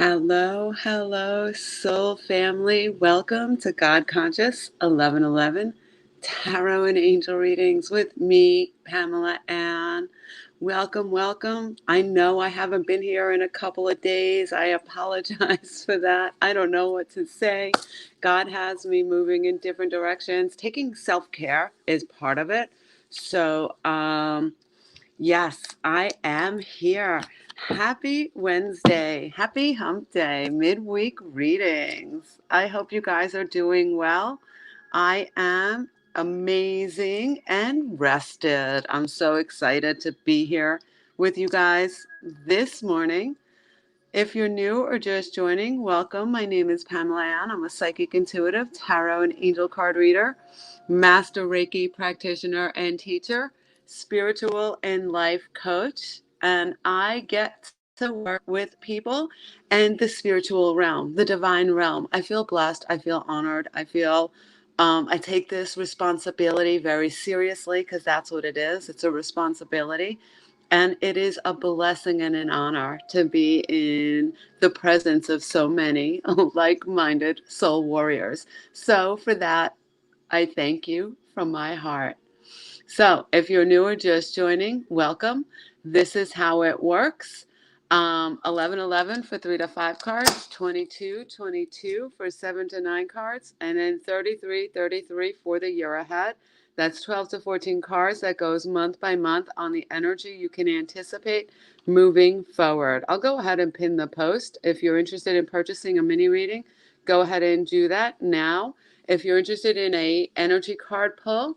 Hello, soul family. Welcome to God Conscious 1111 Tarot and Angel Readings with me, Pamela Ann. Welcome. I know I haven't been here in a couple of days. I apologize for that. I don't know what to say. God has me moving in different directions. Taking self-care is part of it. Yes, I am here. Happy Wednesday. Happy hump day. Midweek readings. I hope you guys are doing well. I am amazing and rested. I'm so excited to be here with you guys this morning. If you're new or just joining, welcome. My name is Pamela Ann. I'm a psychic intuitive, tarot and angel card reader, master Reiki practitioner and teacher, spiritual and life coach. And I get to work with people and the spiritual realm, the divine realm. I feel blessed. I feel honored. I take this responsibility very seriously because that's what it is. It's a responsibility. And it is a blessing and an honor to be in the presence of so many like-minded soul warriors. So for that, I thank you from my heart. So if you're new or just joining, welcome. This is how it works. 11 for 3 to 5 cards, 22 for 7 to 9 cards, and then 33 for the year ahead. That's 12 to 14 cards that goes month by month on the energy you can anticipate moving forward. I'll go ahead and pin the post. If you're interested in purchasing a mini reading, go ahead and do that now. If you're interested in a energy card pull,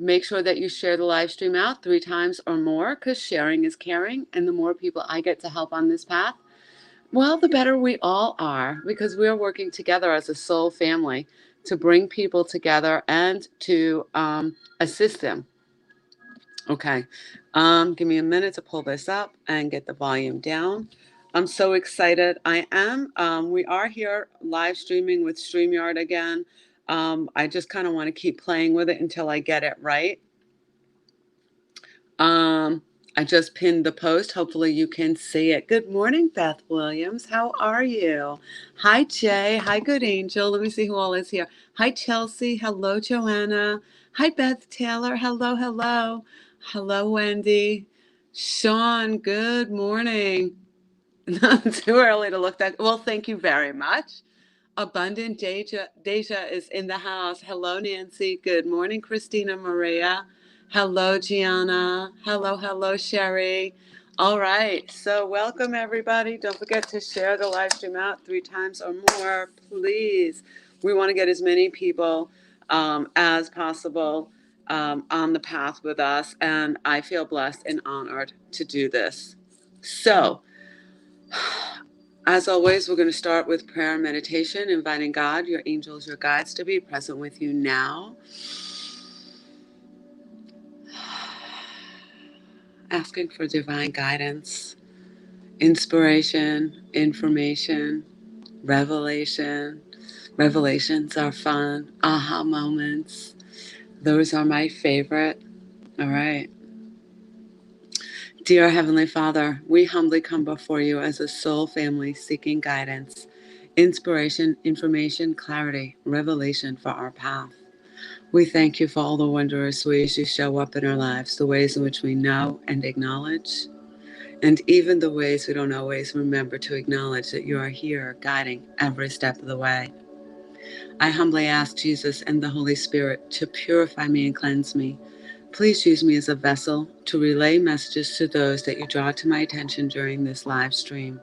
make sure that you share the live stream out 3 times or more, because sharing is caring. And the more people I get to help on this path, well, the better we all are, because we're working together as a soul family to bring people together and to assist them. Okay. Give me a minute to pull this up and get the volume down. I'm so excited. I am. We are here live streaming with StreamYard again. I just kind of want to keep playing with it until I get it right. I just pinned the post. Hopefully you can see it. Good morning, Beth Williams. How are you? Hi, Jay. Hi, Good Angel. Let me see who all is here. Hi, Chelsea. Hello, Joanna. Hi, Beth Taylor. Hello. Hello, Wendy. Sean, good morning. Not too early to look that. Well, thank you very much. Abundant Deja is in the house. Hello, Nancy. Good morning, Christina Maria. Hello, Gianna. Hello, Sherry. All right. So welcome, everybody. Don't forget to share the live stream out 3 times or more, please. We want to get as many people as possible on the path with us. And I feel blessed and honored to do this. So, as always, we're going to start with prayer and meditation, inviting God, your angels, your guides to be present with you now. Asking for divine guidance, inspiration, information, revelation. Revelations are fun. Aha moments. Those are my favorite. All right. Dear Heavenly Father, we humbly come before you as a soul family seeking guidance, inspiration, information, clarity, revelation for our path. We thank you for all the wondrous ways you show up in our lives, the ways in which we know and acknowledge, and even the ways we don't always remember to acknowledge that you are here guiding every step of the way. I humbly ask Jesus and the Holy Spirit to purify me and cleanse me. Please use me as a vessel to relay messages to those that you draw to my attention during this live stream.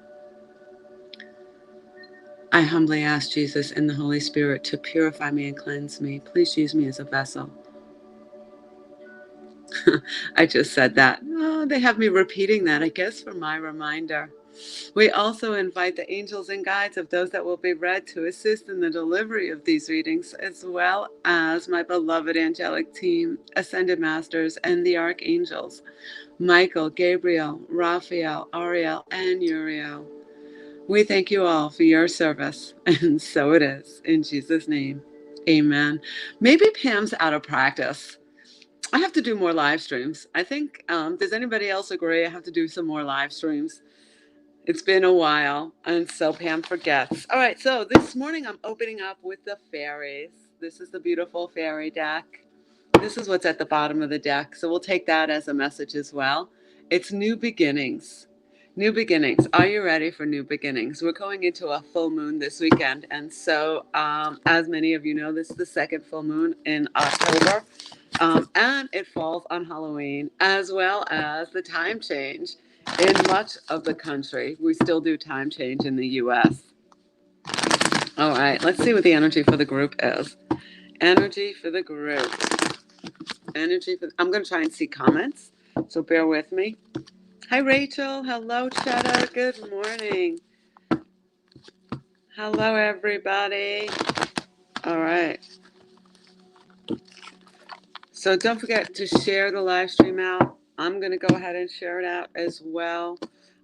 I humbly ask Jesus and the Holy Spirit to purify me and cleanse me. Please use me as a vessel. I just said that. Oh, they have me repeating that, I guess, for my reminder. We also invite the angels and guides of those that will be read to assist in the delivery of these readings, as well as my beloved angelic team, Ascended Masters, and the Archangels, Michael, Gabriel, Raphael, Ariel, and Uriel. We thank you all for your service, and so it is. In Jesus' name, amen. Maybe Pam's out of practice. I have to do more live streams. I think, does anybody else agree? I have to do some more live streams. It's been a while, and so Pam forgets. All right, so this morning I'm opening up with the fairies. This is the beautiful fairy deck. This is what's at the bottom of the deck, so we'll take that as a message as well. It's new beginnings. New beginnings. Are you ready for new beginnings? We're going into a full moon this weekend, and so as many of you know, this is the second full moon in October, and it falls on Halloween, as well as the time change in much of the country. We still do time change in the U.S. All right, let's see what the energy for the group is. Energy for the group. I'm going to try and see comments, so bear with me. Hi, Rachel. Hello, Cheddar. Good morning. Hello, everybody. All right. So don't forget to share the live stream out. I'm going to go ahead and share it out as well.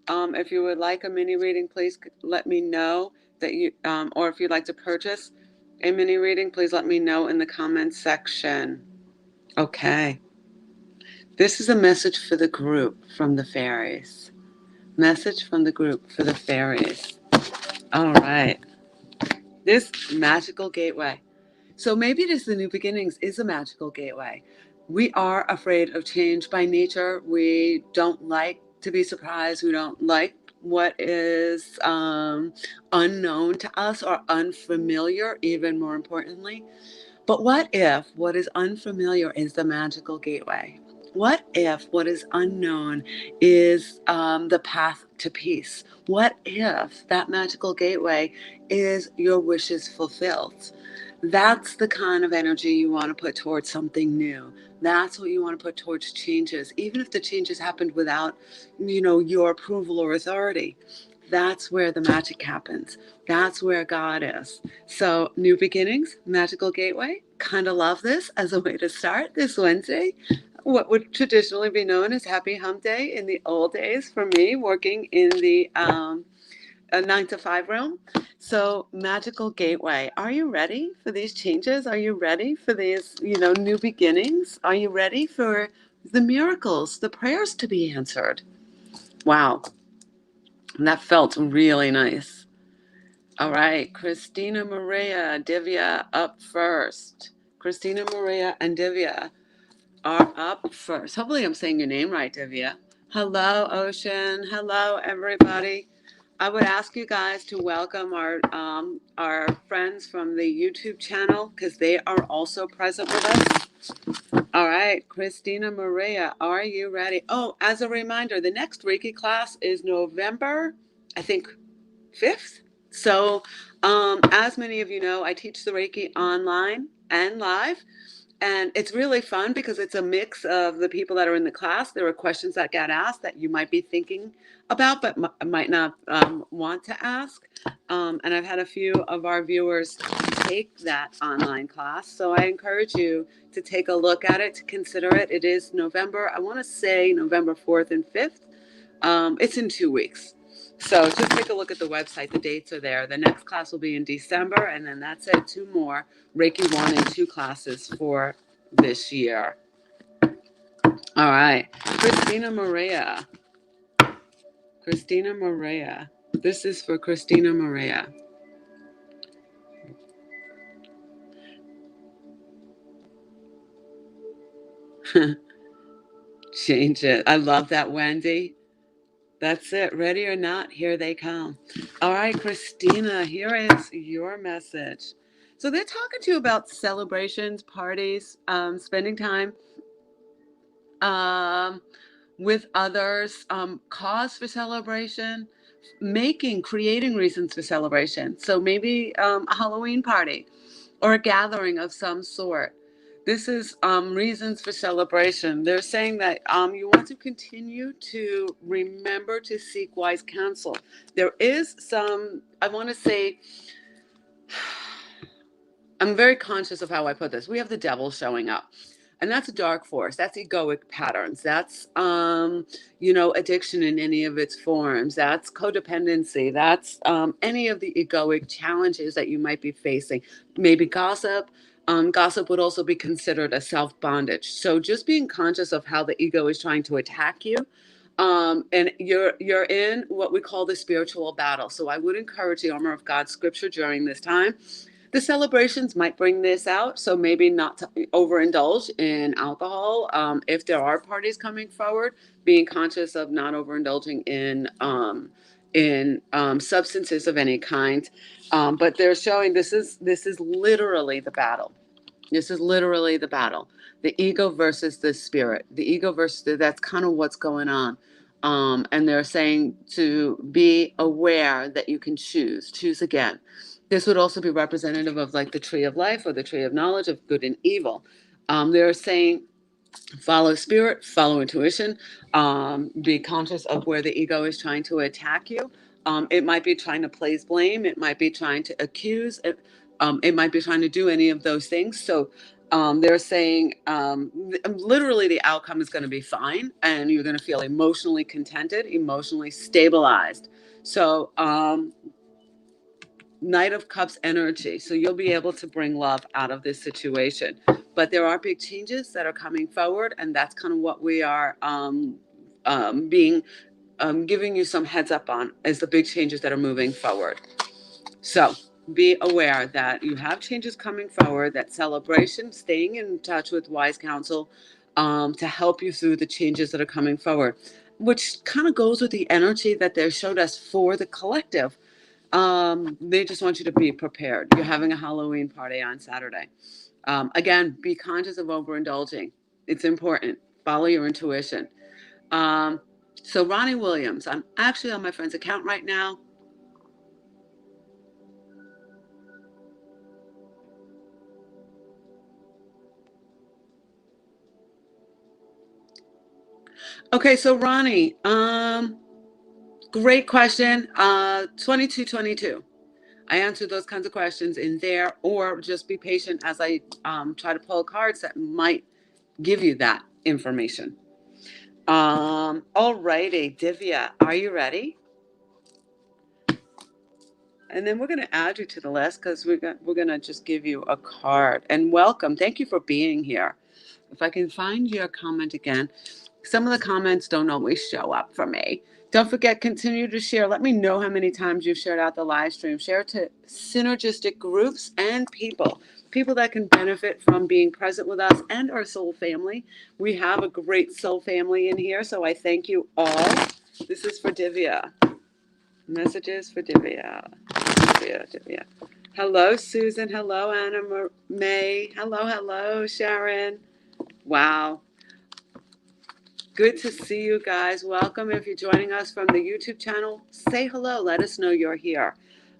If you would like a mini reading, please let me know that you, or if you'd like to purchase a mini reading, please let me know in the comments section. Okay. This is a message for the group from the fairies. Message from the group for the fairies. All right. This magical gateway. So maybe it is the new beginnings is a magical gateway. We are afraid of change by nature. We don't like to be surprised. We don't like what is unknown to us or unfamiliar, even more importantly. But what if what is unfamiliar is the magical gateway? What if what is unknown is the path to peace? What if that magical gateway is your wishes fulfilled? That's the kind of energy you want to put towards something new. That's what you want to put towards changes, even if the changes happened without, your approval or authority. That's where the magic happens. That's where God is. So, new beginnings, magical gateway. Kind of love this as a way to start this Wednesday. What would traditionally be known as Happy Hump Day in the old days for me, working in the 9 to 5 realm. So, magical gateway. Are you ready for these changes? Are you ready for these, new beginnings? Are you ready for the miracles, the prayers to be answered? Wow, that felt really nice. All right, Christina Maria, Divya up first. Christina Maria and Divya are up first. Hopefully I'm saying your name right, Divya. Hello, Ocean. Hello, everybody. I would ask you guys to welcome our friends from the YouTube channel because they are also present with us. All right, Christina Maria, are you ready? Oh, as a reminder, the next Reiki class is November, I think, 5th. So, as many of you know, I teach the Reiki online and live. And it's really fun because it's a mix of the people that are in the class. There are questions that get asked that you might be thinking about, but might not want to ask. And I've had a few of our viewers take that online class. So I encourage you to take a look at it, to consider it. It is November, I want to say November 4th and 5th. It's in 2 weeks. So just take a look at the website. The dates are there. The next class will be in December, and then that's it. 2 more Reiki 1 and 2 classes for this year. All right. Christina Maria. Christina Maria. This is for Christina Maria. Change it. I love that, Wendy. That's it. Ready or not, here they come. All right, Christina, here is your message. So they're talking to you about celebrations, parties, spending time with others, cause for celebration, creating reasons for celebration. So maybe a Halloween party or a gathering of some sort. This is reasons for celebration. They're saying that you want to continue to remember to seek wise counsel. There is some, I want to say, I'm very conscious of how I put this. We have the devil showing up. And that's a dark force. That's egoic patterns. That's, addiction in any of its forms. That's codependency. That's any of the egoic challenges that you might be facing. Maybe gossip. Gossip would also be considered a self-bondage. So just being conscious of how the ego is trying to attack you. And you're in what we call the spiritual battle. So I would encourage the armor of God scripture during this time. The celebrations might bring this out, so maybe not to overindulge in alcohol. If there are parties coming forward, being conscious of not overindulging in substances of any kind. But they're showing this is literally the battle. This is literally the battle. The ego versus the spirit. The ego versus that's kind of what's going on. And they're saying to be aware that you can choose again. This would also be representative of like the tree of life or the tree of knowledge of good and evil. They're saying follow spirit, follow intuition, be conscious of where the ego is trying to attack you. It might be trying to place blame, it might be trying to accuse, it might be trying to do any of those things. So they're saying literally the outcome is going to be fine and you're going to feel emotionally contented, emotionally stabilized. So Knight of Cups energy. So you'll be able to bring love out of this situation. But there are big changes that are coming forward, and that's kind of what we are being giving you some heads up on is the big changes that are moving forward. So be aware that you have changes coming forward, that celebration, staying in touch with wise counsel to help you through the changes that are coming forward, which kind of goes with the energy that they showed us for the collective. They just want you to be prepared. You're having a Halloween party on Saturday. Again, be conscious of overindulging. It's important. Follow your intuition. So Ronnie Williams, I'm actually on my friend's account right now. Okay, so Ronnie, great question. 2222. I answered those kinds of questions in there, or just be patient as I try to pull cards that might give you that information. All righty, Divya, are you ready? And then we're going to add you to the list because we're going to just give you a card. And welcome. Thank you for being here. If I can find your comment again. Some of the comments don't always show up for me. Don't forget, continue to share. Let me know how many times you've shared out the live stream. Share to synergistic groups and people that can benefit from being present with us and our soul family. We have a great soul family in here, so I thank you all. This is for Divya. Messages for Divya. Divya. Hello, Susan. Hello, Anna May. Hello, Sharon. Wow. Good to see you guys. Welcome. If you're joining us from the YouTube channel, say hello. Let us know you're here.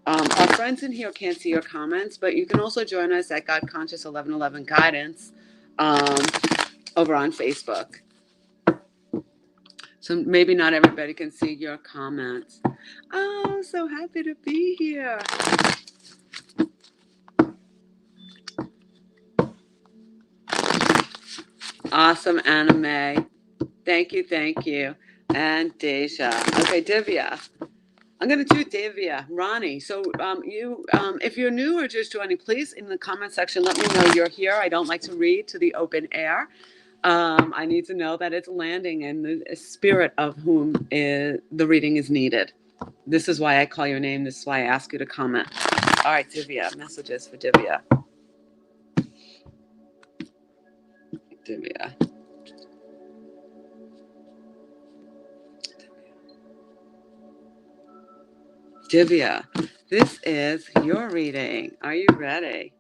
Our friends in here can't see your comments, but you can also join us at God Conscious 1111 Guidance over on Facebook. So maybe not everybody can see your comments. Oh, so happy to be here. Awesome, Anime. Thank you. And Deja. Okay, Divya. I'm going to do Divya. Ronnie. So if you're new or just joining, please in the comment section, let me know you're here. I don't like to read to the open air. I need to know that it's landing in the spirit of whom the reading is needed. This is why I call your name. This is why I ask you to comment. All right, Divya. Messages for Divya. Divya, this is your reading. Are you ready?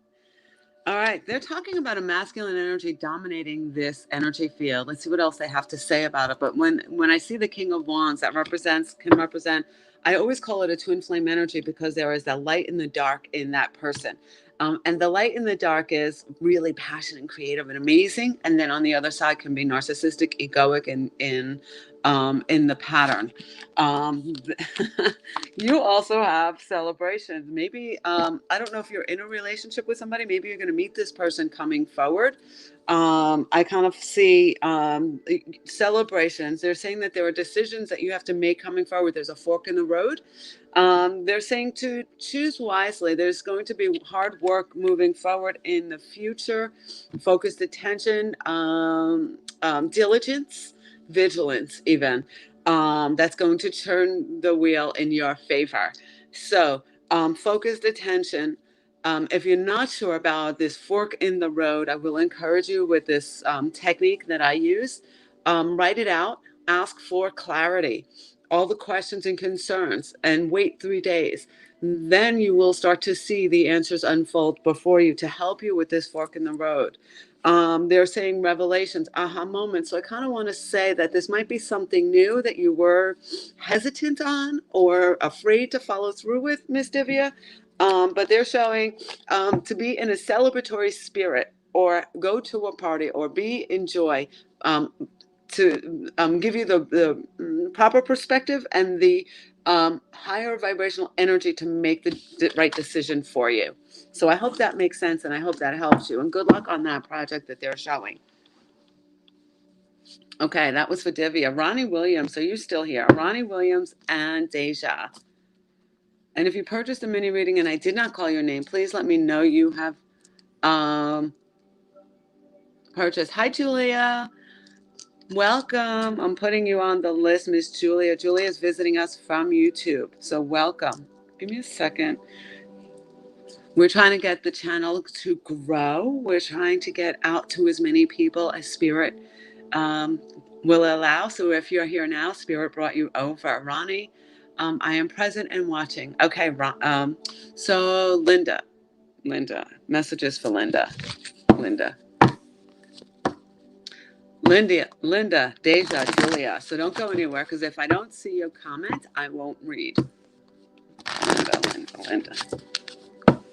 All right, they're talking about a masculine energy dominating this energy field. Let's see what else they have to say about it. But when I see the King of Wands, that can represent, I always call it a twin flame energy because there is that light and the dark in that person. And the light in the dark is really passionate and creative and amazing. And then on the other side can be narcissistic, egoic, and in the pattern. You also have celebrations. Maybe, I don't know if you're in a relationship with somebody, maybe you're going to meet this person coming forward. I kind of see celebrations. They're saying that there are decisions that you have to make coming forward. There's a fork in the road. They're saying to choose wisely. There's going to be hard work moving forward in the future, focused attention, diligence, vigilance even. that's going to turn the wheel in your favor. So, focused attention. If you're not sure about this fork in the road, I will encourage you with this technique that I use. Write it out, ask for clarity, all the questions and concerns, and wait 3 days. Then you will start to see the answers unfold before you to help you with this fork in the road. They're saying revelations, aha moments. So I kind of want to say that this might be something new that you were hesitant on or afraid to follow through with, Miss Divya. But they're showing to be in a celebratory spirit or go to a party or be in joy. Um, to give you the proper perspective and the higher vibrational energy to make the right decision for you. So I hope that makes sense and I hope that helps you. And good luck on that project that they're showing. Okay, that was for Divya. Ronnie Williams, so you're still here. Ronnie Williams and Deja. And if you purchased a mini reading and I did not call your name, please let me know you have purchased. Hi, Julia. Welcome. I'm putting you on the list, Miss Julia. Julia is visiting us from YouTube. So welcome. Give me a second. We're trying to get the channel to grow. We're trying to get out to as many people as Spirit will allow. So if you're here now, Spirit brought you over. Ronnie, I am present and watching. Okay, so Linda, messages for Linda. Linda, Deja, Julia. So don't go anywhere because if I don't see your comment, I won't read.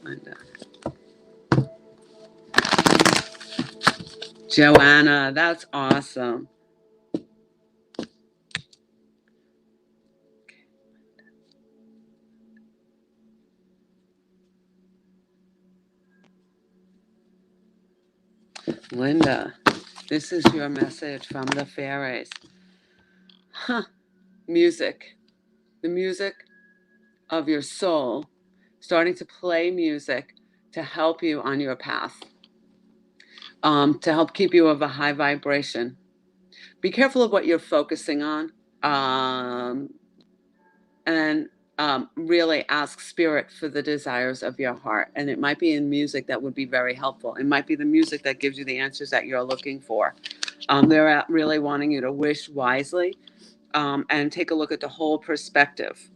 Linda. Joanna, that's awesome. Linda, this is your message from the fairies. Music. The music of your soul starting to play music to help you on your path, to help keep you of a high vibration. Be careful of what you're focusing on, and really ask Spirit for the desires of your heart. And it might be in music that would be very helpful. It might be the music that gives you the answers that you're looking for. They're really wanting you to wish wisely and take a look at the whole perspective.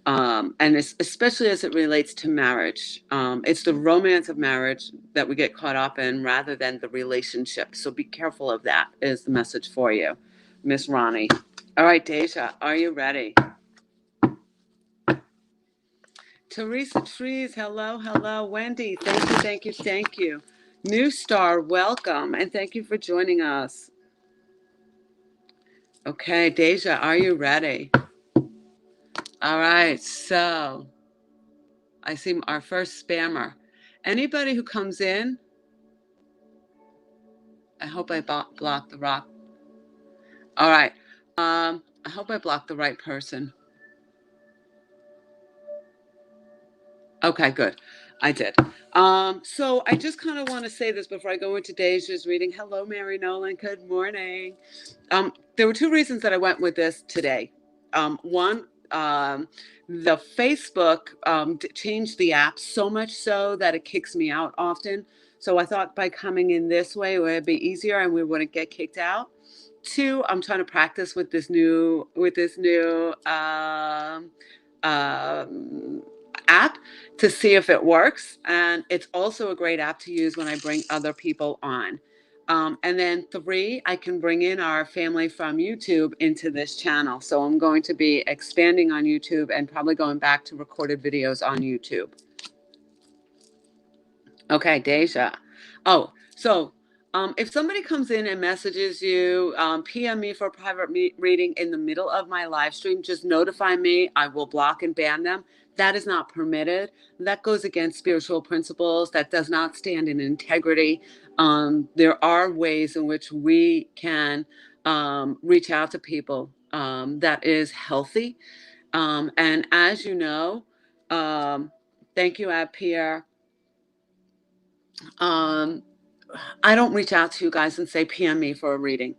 And especially as it relates to marriage. It's the romance of marriage that we get caught up in rather than the relationship. So be careful of that is the message for you, Miss Ronnie. All right, Deja, are you ready? Teresa Trees, hello. Wendy, thank you. New Star, welcome, and thank you for joining us. Okay, Deja, are you ready? All right, so I see our first spammer. Anybody who comes in, I hope I blocked the rock. All right, I hope I blocked the right person. Okay, good. I did. So I just kind of want to say this before I go into Deja's reading. Hello, Mary Nolan. Good morning. There were two reasons that I went with this today. One, the Facebook changed the app so much so that it kicks me out often. So I thought by coming in this way, it would be easier and we wouldn't get kicked out. Two, I'm trying to practice with this new app to see if it works. And it's also a great app to use when I bring other people on. And then three, I can bring in our family from YouTube into this channel. So I'm going to be expanding on YouTube and probably going back to recorded videos on YouTube. Okay, Deja. Oh, so if somebody comes in and messages you, PM me for a private reading in the middle of my live stream, just notify me. I will block and ban them. That is not permitted. That goes against spiritual principles. That does not stand in integrity. There are ways in which we can reach out to people that is healthy. And as you know, thank you, Pierre. I don't reach out to you guys and say PM me for a reading.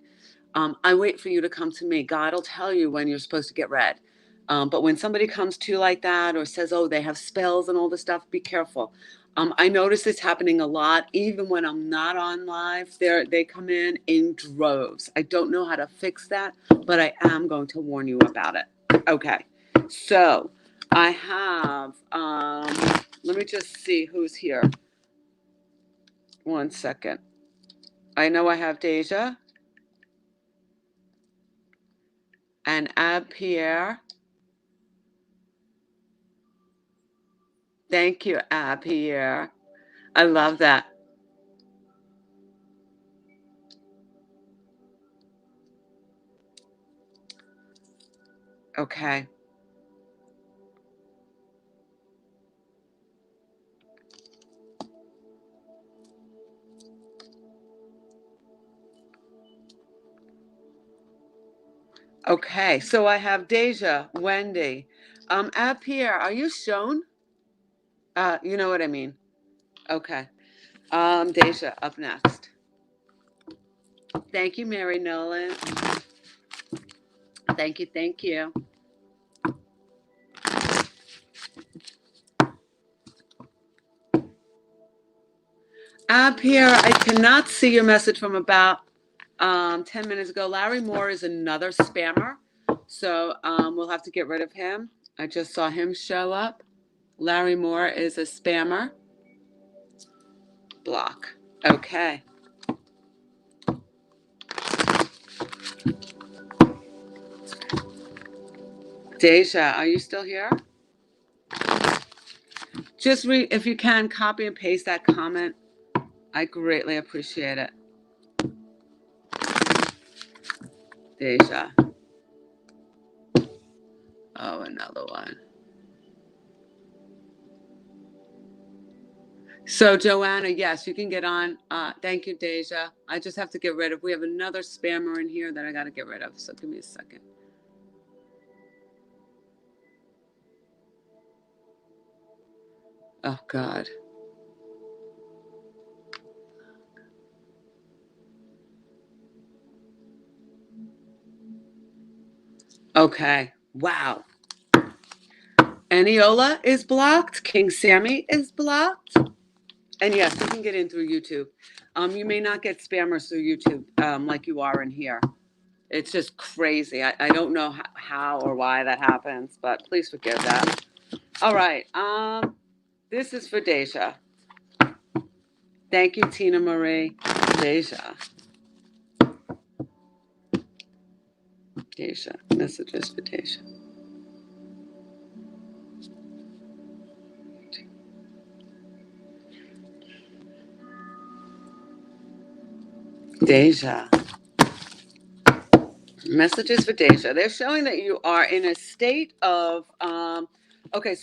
I wait for you to come to me. God will tell you when you're supposed to get read. But when somebody comes to you like that or says, oh, they have spells and all this stuff, be careful. I notice this happening a lot, even when I'm not on live. They come in droves. I don't know how to fix that, but I am going to warn you about it. Okay, so I have, let me just see who's here. One second. I know I have Deja and Ab Pierre. Thank you, Ab Pierre. I love that. Okay. Okay, so I have Deja, Wendy. Ab Pierre, are you shown? You know what I mean. Okay. Deja, up next. Thank you, Mary Nolan. Thank you, thank you. Ab Pierre, I cannot see your message from about 10 minutes ago. Larry Moore is another spammer, so we'll have to get rid of him. I just saw him show up. Larry Moore is a spammer. Block. Okay. Deja, are you still here? Just if you can, copy and paste that comment. I greatly appreciate it. Deja. Oh, another one. So, Joanna, yes, you can get on. Thank you, Deja. I just have to get rid of. We have another spammer in here that I got to get rid of. So, give me a second. Oh, God. Okay. Wow. Aniola is blocked. King Sammy is blocked. And yes, you can get in through YouTube. You may not get spammers through YouTube like you are in here. It's just crazy. I don't know how or why that happens, but please forgive that. All right. This is for Deja. Thank you, Tina Marie. Deja. Deja. Messages for Deja. Deja. Messages for Deja. They're showing that you are in a state of okay.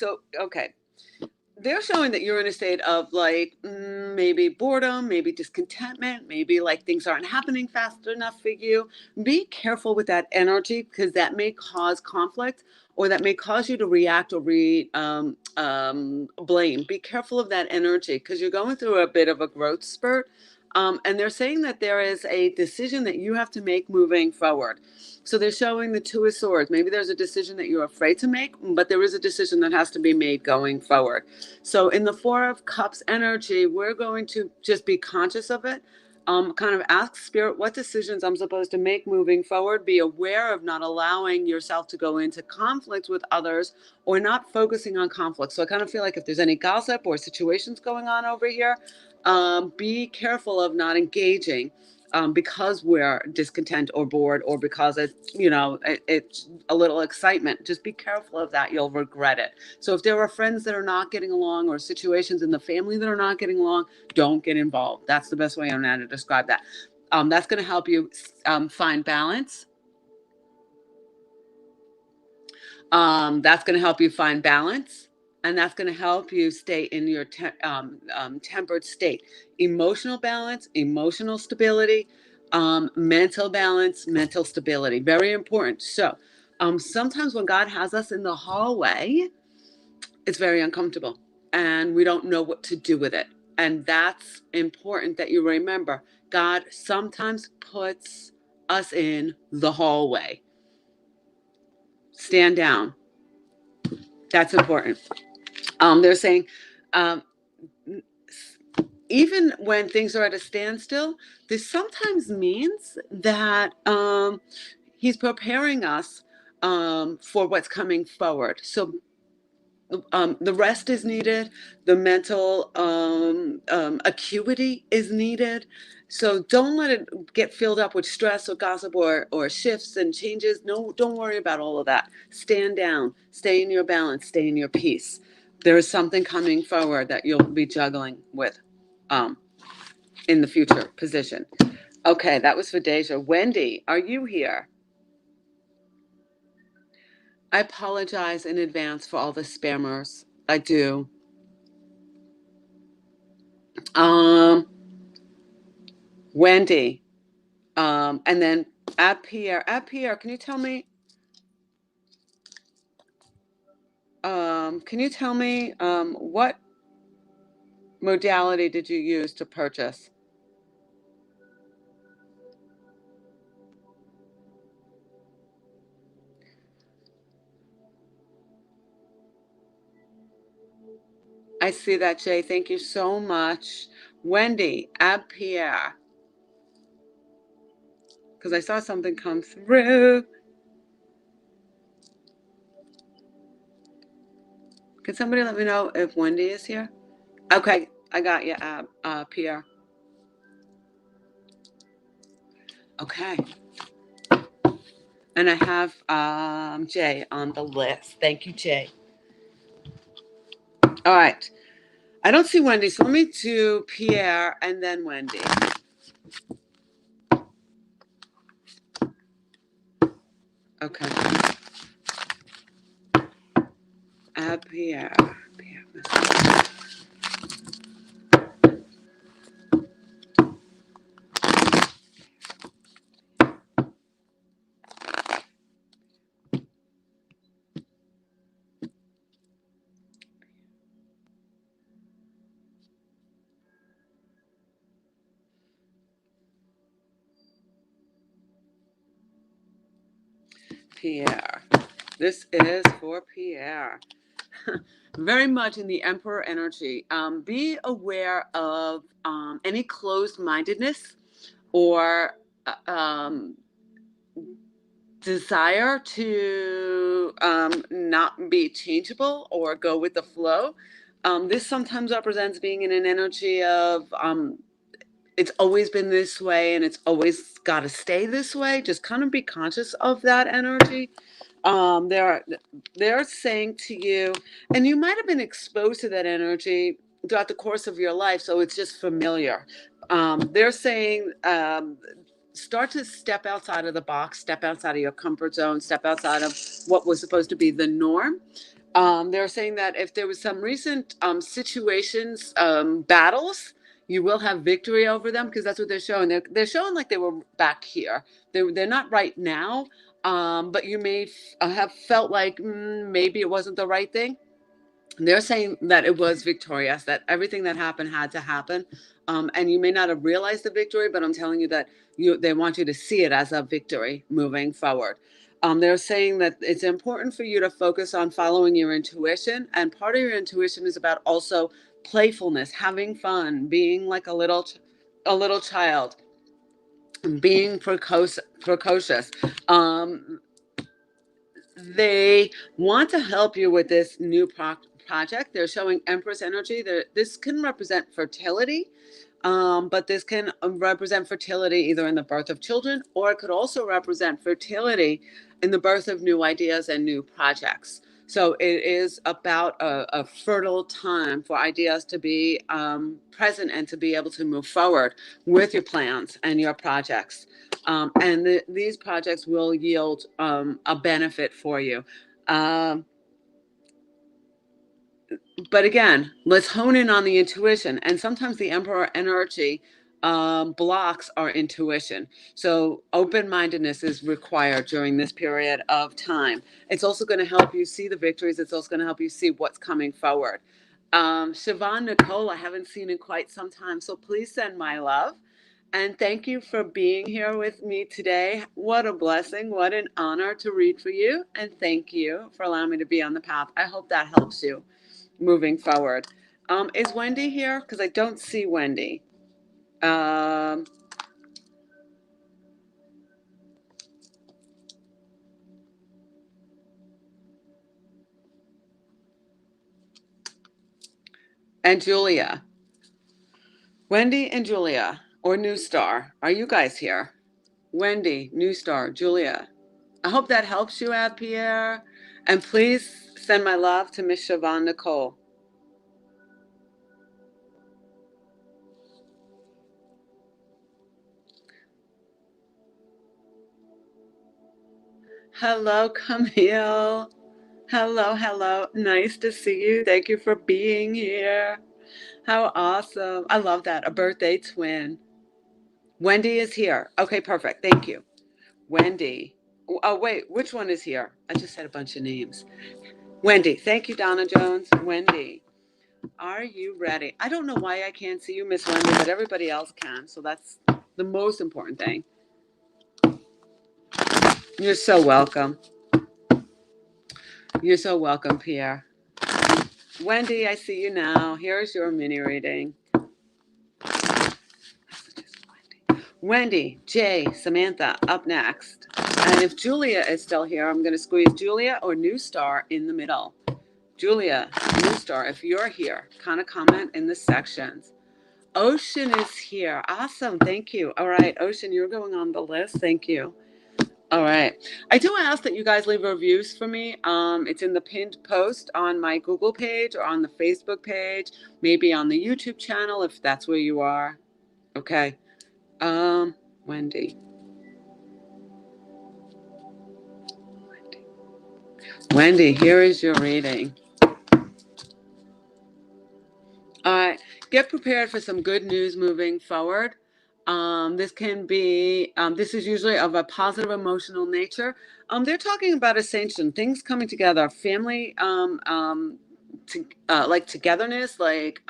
They're showing that you're in a state of like maybe boredom, maybe discontentment, maybe like things aren't happening fast enough for you. Be careful with that energy because that may cause conflict or that may cause you to react or blame. Be careful of that energy because you're going through a bit of a growth spurt. And they're saying that there is a decision that you have to make moving forward. So they're showing the Two of Swords. Maybe there's a decision that you're afraid to make, but there is a decision that has to be made going forward. So in the Four of Cups energy, we're going to just be conscious of it. Kind of ask Spirit what decisions I'm supposed to make moving forward. Be aware of not allowing yourself to go into conflict with others or not focusing on conflict. So I kind of feel like if there's any gossip or situations going on over here, be careful of not engaging because we're discontent or bored or because it's a little excitement. Just be careful of that. You'll regret it. So if there are friends that are not getting along or situations in the family that are not getting along, don't get involved. That's the best way I'm going to describe that. That's going to help you find balance. That's going to help you find balance. And that's going to help you stay in your tempered state. Emotional balance, emotional stability, mental balance, mental stability. Very important. So sometimes when God has us in the hallway, it's very uncomfortable and we don't know what to do with it. And that's important that you remember. God sometimes puts us in the hallway. Stand down. That's important. They're saying, um, even when things are at a standstill, this sometimes means that he's preparing us for what's coming forward. So the rest is needed. The mental acuity is needed. So don't let it get filled up with stress or gossip or shifts and changes. No, don't worry about all of that. Stand down, stay in your balance, stay in your peace. There is something coming forward that you'll be juggling with in the future position. Okay, that was for Deja. Wendy, are you here? I apologize in advance for all the spammers. I do. Um, Wendy, and then at Pierre, can you tell me? What modality did you use to purchase? I see that, Jay. Thank you so much. Wendy, add Pierre, because I saw something come through. Can somebody let me know if Wendy is here? Okay, I got you, Pierre. Okay. And I have Jay on the list. Thank you, Jay. All right. I don't see Wendy, so let me do Pierre and then Wendy. Okay. Pierre. Pierre. This is for Pierre. Very much in the Emperor energy. Be aware of any closed-mindedness or desire to not be changeable or go with the flow. This sometimes represents being in an energy of it's always been this way and it's always got to stay this way. Just kind of be conscious of that energy. They're saying to you, and you might have been exposed to that energy throughout the course of your life, so it's just familiar. They're saying start to step outside of the box, step outside of your comfort zone, step outside of what was supposed to be the norm. They're saying that if there was some recent situations, battles, you will have victory over them because that's what they're showing. They're showing like they were back here. They're not right now, but you may have felt like maybe it wasn't the right thing. They're saying that it was victorious, that everything that happened had to happen. And you may not have realized the victory, but I'm telling you that they want you to see it as a victory moving forward. They're saying that it's important for you to focus on following your intuition. And part of your intuition is about also playfulness, having fun, being like a little child, being precocious. They want to help you with this new project. They're showing Empress energy. This can represent fertility, but this can represent fertility either in the birth of children, or it could also represent fertility in the birth of new ideas and new projects. So it is about a fertile time for ideas to be present and to be able to move forward with your plans and your projects. And these projects will yield a benefit for you. But again, let's hone in on the intuition. And sometimes the Emperor energy blocks our intuition. So open-mindedness is required during this period of time. It's also going to help you see the victories. It's also going to help you see what's coming forward. Siobhan Nicole, I haven't seen in quite some time. So please send my love. And thank you for being here with me today. What a blessing. What an honor to read for you. And thank you for allowing me to be on the path. I hope that helps you moving forward. Is Wendy here? Because I don't see Wendy. Um, and Julia. Wendy and Julia, or New Star. Are you guys here? Wendy, New Star, Julia. I hope that helps you out, Pierre. And please send my love to Miss Siobhan Nicole. Hello, Camille. Hello, hello. Nice to see you. Thank you for being here. How awesome. I love that. A birthday twin. Wendy is here. Okay, perfect. Thank you. Wendy. Oh, wait. Which one is here? I just said a bunch of names. Wendy. Thank you, Donna Jones. Wendy. Are you ready? I don't know why I can't see you, Miss Wendy, but everybody else can. So that's the most important thing. You're so welcome. You're so welcome, Pierre. Wendy, I see you now. Here's your mini reading. Wendy, Jay, Samantha, up next. And if Julia is still here, I'm going to squeeze Julia or New Star in the middle. Julia, New Star, if you're here, kind of comment in the sections. Ocean is here. Awesome. Thank you. All right, Ocean, you're going on the list. Thank you. All right. I do ask that you guys leave reviews for me. It's in the pinned post on my Google page or on the Facebook page, maybe on the YouTube channel if that's where you are. Okay. Wendy. Wendy, here is your reading. All right. Get prepared for some good news moving forward. This can be, this is usually of a positive emotional nature. They're talking about ascension, things coming together, family, like togetherness, like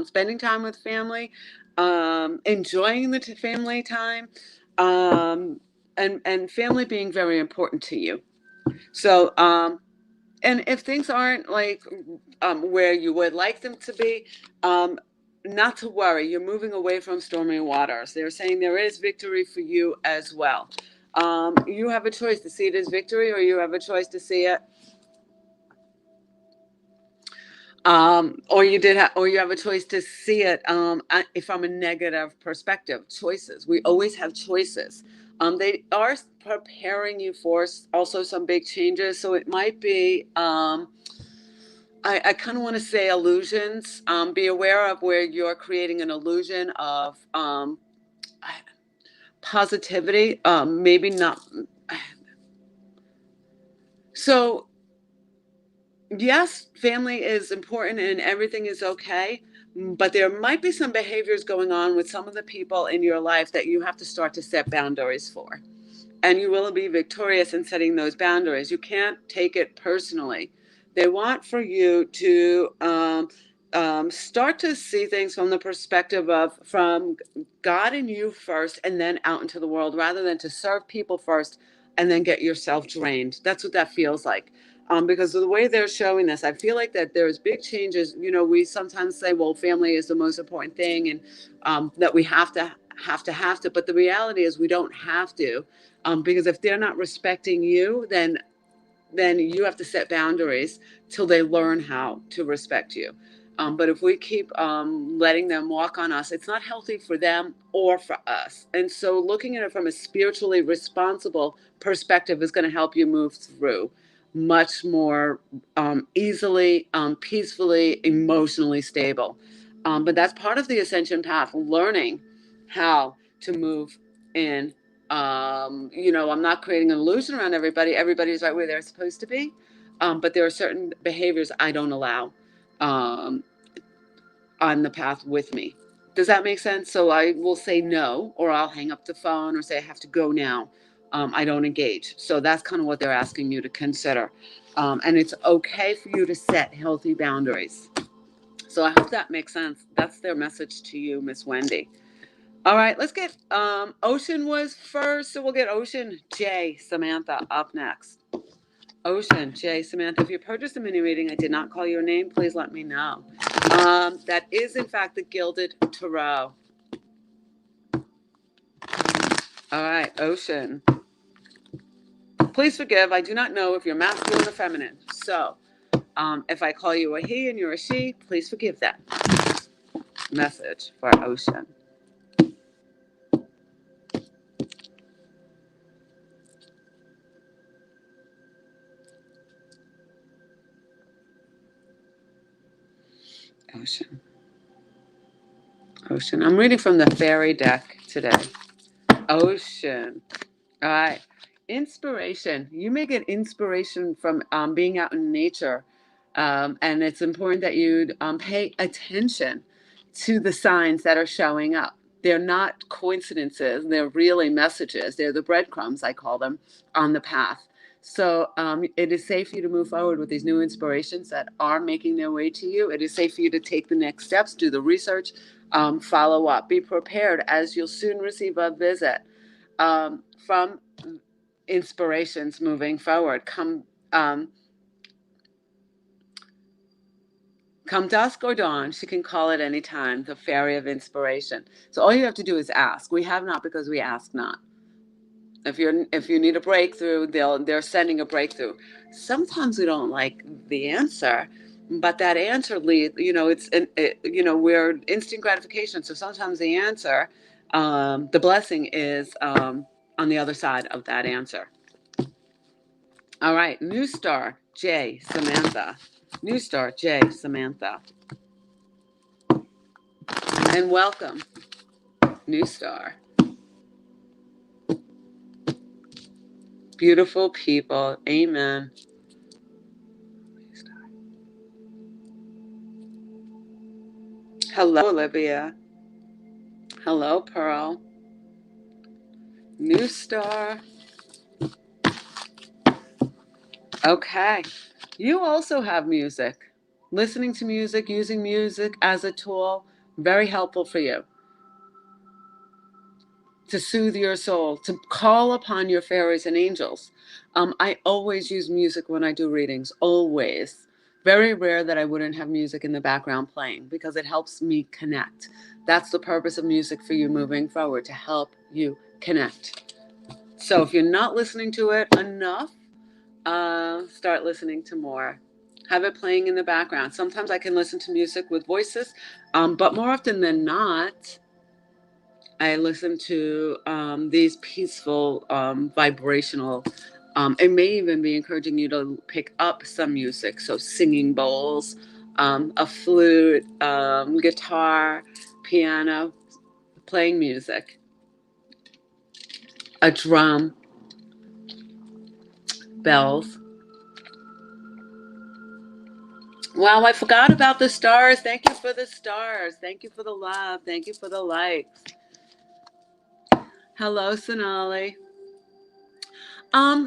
spending time with family, enjoying the family time, and family being very important to you. So, and if things aren't like where you would like them to be, um, not to worry. You're moving away from stormy waters. They're saying there is victory for you as well. You have a choice to see it as victory, or you have a choice to see it, or you have a choice to see it from a negative perspective. Choices. We always have choices. They are preparing you for also some big changes, so it might be. I kind of want to say illusions. Be aware of where you're creating an illusion of positivity. Maybe not. So, yes, family is important and everything is okay. But there might be some behaviors going on with some of the people in your life that you have to start to set boundaries for. And you will be victorious in setting those boundaries. You can't take it personally. They want for you to start to see things from the perspective of from God and you first, and then out into the world, rather than to serve people first and then get yourself drained. That's what that feels like. Because of the way they're showing this, I feel like that there's big changes. You know, we sometimes say, well, family is the most important thing, and that we have to. But the reality is, we don't have to, because if they're not respecting you, then you have to set boundaries till they learn how to respect you. But if we keep letting them walk on us, it's not healthy for them or for us. And so looking at it from a spiritually responsible perspective is going to help you move through much more easily, peacefully, emotionally stable. But that's part of the ascension path, learning how to move in. I'm not creating an illusion around everybody. Everybody's right where they're supposed to be. But there are certain behaviors I don't allow um, on the path with me. Does that make sense? So I will say no, or I'll hang up the phone or say I have to go now. I don't engage. So that's kind of what they're asking you to consider. And it's okay for you to set healthy boundaries. So I hope that makes sense. That's their message to you, Miss Wendy. All right, let's get Ocean was first, so we'll get Ocean J Samantha up next. Ocean J Samantha, if you purchased a mini reading, I did not call your name, please let me know. That is in fact the Gilded Tarot. All right, Ocean. Please forgive, I do not know if you're masculine or feminine. So if I call you a he and you're a she, please forgive that. Message for Ocean. Ocean. Ocean. I'm reading from the fairy deck today. Ocean. All right. Inspiration. You may get inspiration from being out in nature. And it's important that you pay attention to the signs that are showing up. They're not coincidences. They're really messages. They're the breadcrumbs, I call them, on the path. So it is safe for you to move forward with these new inspirations that are making their way to you. It is safe for you to take the next steps, do the research, follow up. Be prepared, as you'll soon receive a visit from inspirations moving forward. Come dusk or dawn, she can call at any time, the fairy of inspiration. So all you have to do is ask. We have not because we ask not. If you need a breakthrough, they're sending a breakthrough. Sometimes we don't like the answer, but that answer we're instant gratification. So sometimes the answer, the blessing is on the other side of that answer. All right, new star J Samantha. New star J Samantha. And welcome, new star. Beautiful people. Amen. Hello, Olivia. Hello, Pearl. New star. Okay. You also have music. Listening to music, using music as a tool, very helpful for you. To soothe your soul, to call upon your fairies and angels. I always use music when I do readings, always. Very rare that I wouldn't have music in the background playing because it helps me connect. That's the purpose of music for you moving forward, to help you connect. So if you're not listening to it enough, start listening to more. Have it playing in the background. Sometimes I can listen to music with voices, but more often than not, I listen to these peaceful, vibrational. It may even be encouraging you to pick up some music. So singing bowls, a flute, guitar, piano, playing music, a drum, bells. Wow, I forgot about the stars. Thank you for the stars. Thank you for the love. Thank you for the likes. Hello, Sonali.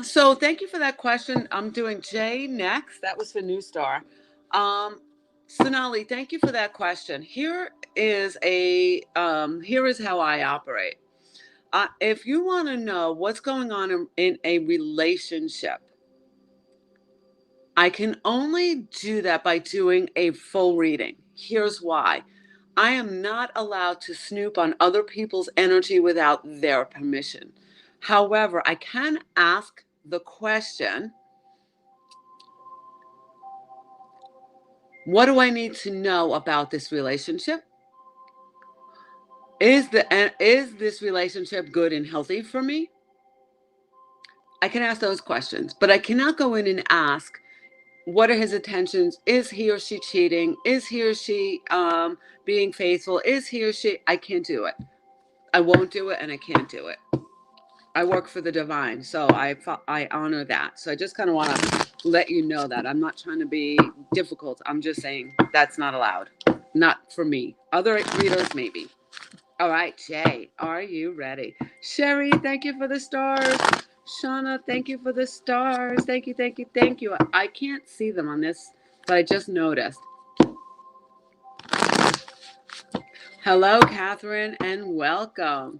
So thank you for that question. I'm doing Jay next. That was for New Star. Sonali, thank you for that question. Here is how I operate. If you want to know what's going on in a relationship, I can only do that by doing a full reading. Here's why. I am not allowed to snoop on other people's energy without their permission. However, I can ask the question, what do I need to know about this relationship? Is this relationship good and healthy for me? I can ask those questions, but I cannot go in and ask, what are his intentions? Is he or she cheating? Is he or she being faithful? Is he or she? I can't do it. I won't do it, and I can't do it. I work for the divine, so I honor that. So I just kind of want to let you know that I'm not trying to be difficult. I'm just saying that's not allowed. Not for me. Other readers, maybe. All right, Jay, are you ready? Sherry, thank you for the stars. Shauna, thank you for the stars. Thank you, thank you, thank you. I can't see them on this, but I just noticed. Hello, Catherine, and welcome.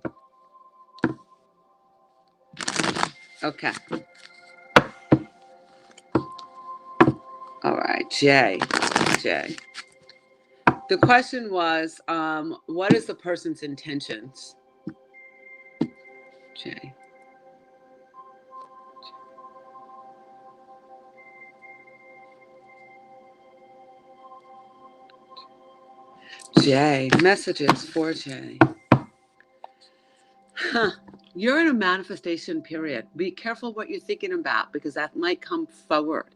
Okay. All right, Jay. Jay. The question was, what is the person's intentions? Jay. Jay. Messages for Jay. Huh. You're in a manifestation period. Be careful what you're thinking about because that might come forward.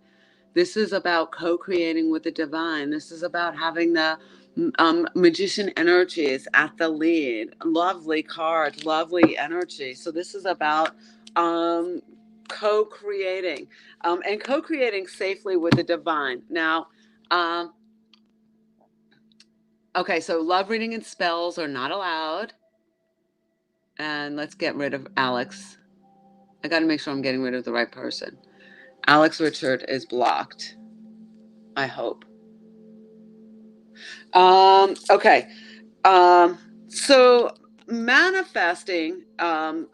This is about co-creating with the divine. This is about having the magician energies at the lead. Lovely card, lovely energy. So this is about um, co-creating and co-creating safely with the divine. Now, um, okay, so love reading and spells are not allowed. And let's get rid of Alex. I got to make sure I'm getting rid of the right person. Alex Richard is blocked. I hope. Okay. So manifesting,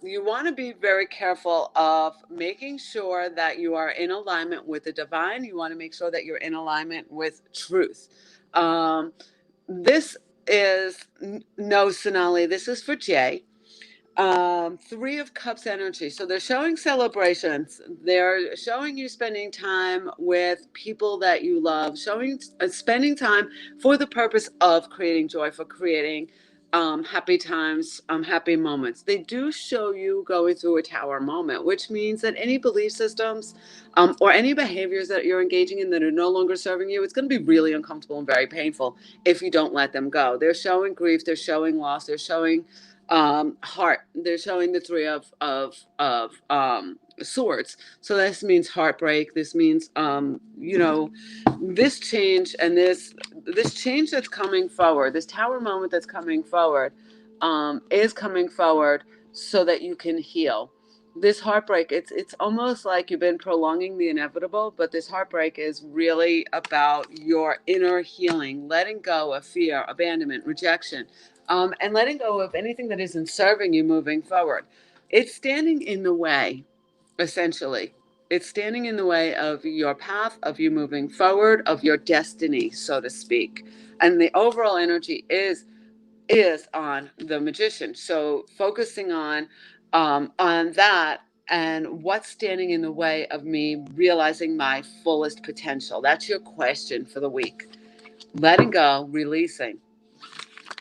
you want to be very careful of making sure that you are in alignment with the divine. You want to make sure that you're in alignment with truth. This is no, Sonali. This is for Jay. Three of Cups energy. So they're showing celebrations. They're showing you spending time with people that you love, showing spending time for the purpose of creating joy, for creating happy times, happy moments. They do show you going through a tower moment, which means that any belief systems or any behaviors that you're engaging in that are no longer serving you, it's going to be really uncomfortable and very painful if you don't let them go. They're showing grief, they're showing loss, they're showing heart. They're showing the three of swords. So this means heartbreak. This means this change and this change that's coming forward, this tower moment that's coming forward, is coming forward so that you can heal. This heartbreak, it's almost like you've been prolonging the inevitable, but this heartbreak is really about your inner healing, letting go of fear, abandonment, rejection, and letting go of anything that isn't serving you moving forward. It's standing in the way, essentially. It's standing in the way of your path, of you moving forward, of your destiny, so to speak. And the overall energy is on the magician. So focusing on that and what's standing in the way of me realizing my fullest potential. That's your question for the week. Letting go, releasing,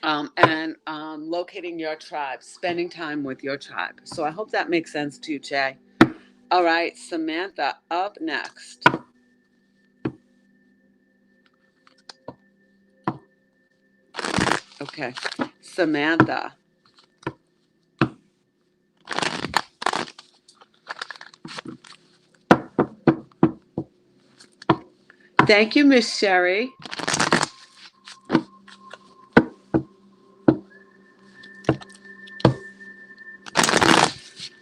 and locating your tribe, spending time with your tribe. So I hope that makes sense to you, Jay. All right, Samantha, up next. Okay, Samantha. Thank you, Miss Sherry.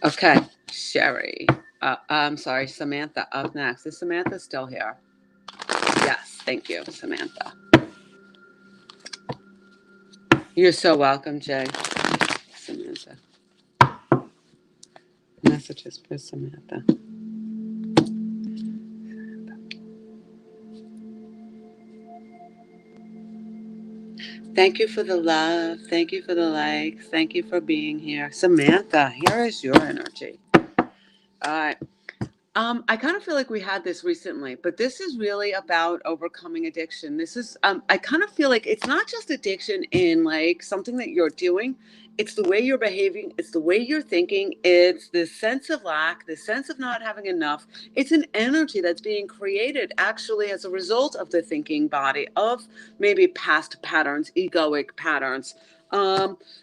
Okay, Sherry. I'm sorry, Samantha, up next. Is Samantha still here? Yes, thank you, Samantha. You're so welcome, Jay. Samantha. Messages for Samantha. Thank you for the love. Thank you for the likes. Thank you for being here. Samantha, here is your energy. All right. I kind of feel like we had this recently, but this is really about overcoming addiction. This is, I kind of feel like it's not just addiction in like something that you're doing. It's the way you're behaving. It's the way you're thinking. It's the sense of lack, the sense of not having enough. It's an energy that's being created actually as a result of the thinking body of maybe past patterns, egoic patterns.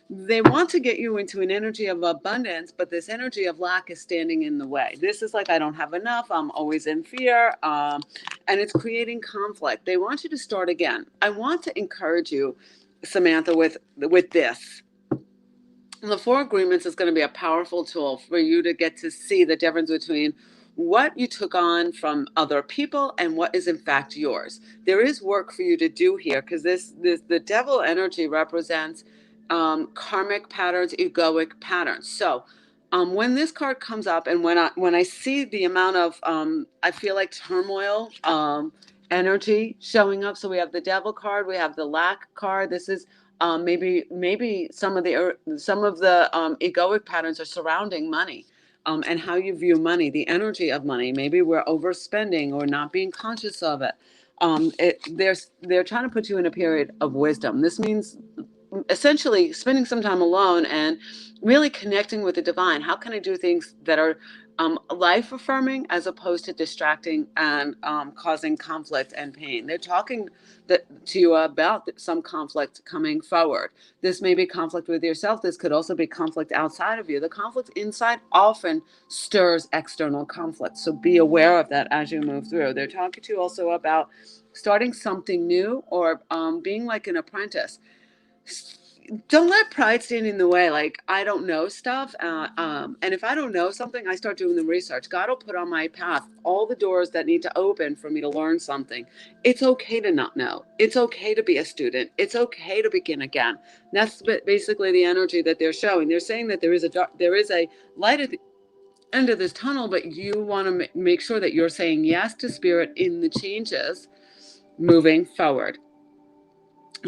They want to get you into an energy of abundance, but this energy of lack is standing in the way. This is like, I don't have enough. I'm always in fear. And it's creating conflict. They want you to start again. I want to encourage you, Samantha, with this. The Four Agreements is going to be a powerful tool for you to get to see the difference between what you took on from other people and what is in fact yours. There is work for you to do here because this the devil energy represents karmic patterns, egoic patterns. So when this card comes up, and when I see the amount of I feel like turmoil, energy showing up. So we have the devil card, we have the lack card. This is maybe some of the egoic patterns are surrounding money. And how you view money, the energy of money. Maybe we're overspending or not being conscious of it. They're trying to put you in a period of wisdom. This means essentially spending some time alone and really connecting with the divine. How can I do things that are life affirming as opposed to distracting and causing conflict and pain? They're talking to you about some conflict coming forward. This may be conflict with yourself. This could also be conflict outside of you. The conflict inside often stirs external conflict. So be aware of that as you move through. They're talking to you also about starting something new, or being like an apprentice. Don't let pride stand in the way. Like, I don't know stuff, and if I don't know something, I start doing the research. God will put on my path all the doors that need to open for me to learn something. It's okay to not know. It's okay to be a student. It's okay to begin again. That's basically the energy that they're showing. They're saying that there is a light at the end of this tunnel, but you want to make sure that you're saying yes to spirit in the changes moving forward.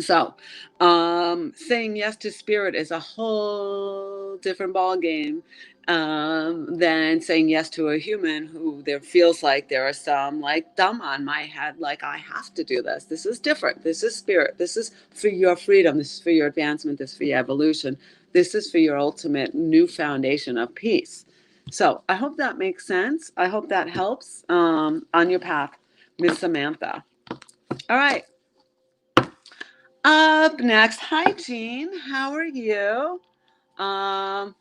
So, saying yes to spirit is a whole different ball game than saying yes to a human who there feels like there are some like dumb on my head, like I have to do this. This is different. This is spirit. This is for your freedom. This is for your advancement. This is for your evolution. This is for your ultimate new foundation of peace. So I hope that makes sense. I hope that helps on your path, Miss Samantha. All right. Up next, hi Jean, how are you? Um,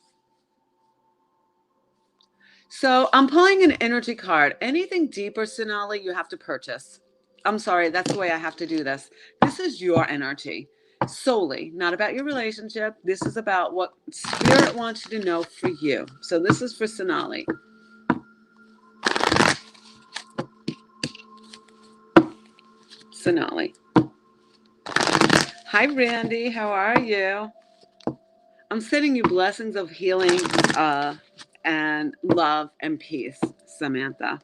so I'm pulling an energy card. Anything deeper, Sonali, you have to purchase. I'm sorry, that's the way I have to do this. This is your energy solely, not about your relationship. This is about what spirit wants you to know for you. So this is for Sonali. Sonali. Hi Randy, how are you? I'm sending you blessings of healing and love and peace, Samantha.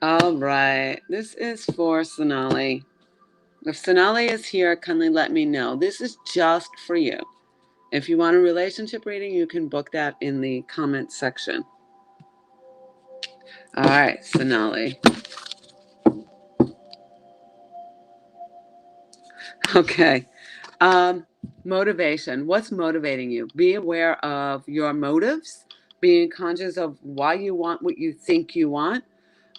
All right. This is for Sonali. If Sonali is here, kindly let me know. This is just for you. If you want a relationship reading, you can book that in the comment section. All right, Sonali. Okay. Motivation. What's motivating you? Be aware of your motives, being conscious of why you want what you think you want.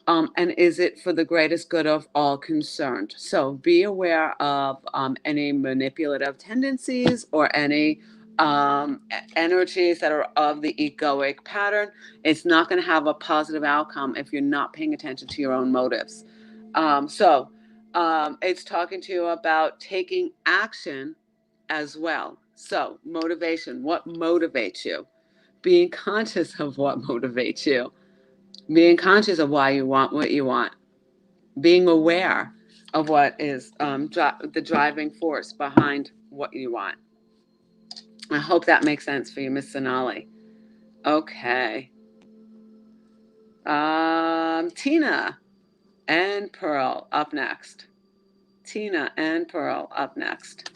And is it for the greatest good of all concerned? So be aware of any manipulative tendencies or any energies that are of the egoic pattern. It's not going to have a positive outcome if you're not paying attention to your own motives. It's talking to you about taking action as well. So motivation, what motivates you? Being conscious of what motivates you, being conscious of why you want what you want, being aware of what is the driving force behind what you want. I hope that makes sense for you, Miss Sonali. Okay. Tina and Pearl up next. Tina and Pearl up next.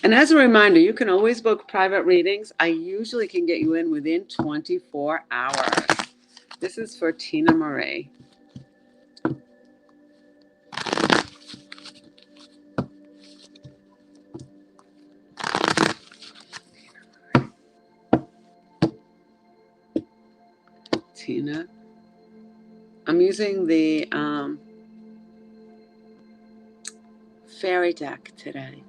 And as a reminder, you can always book private readings. I usually can get you in within 24 hours. This is for Tina Marie. Tina. I'm using the fairy deck today.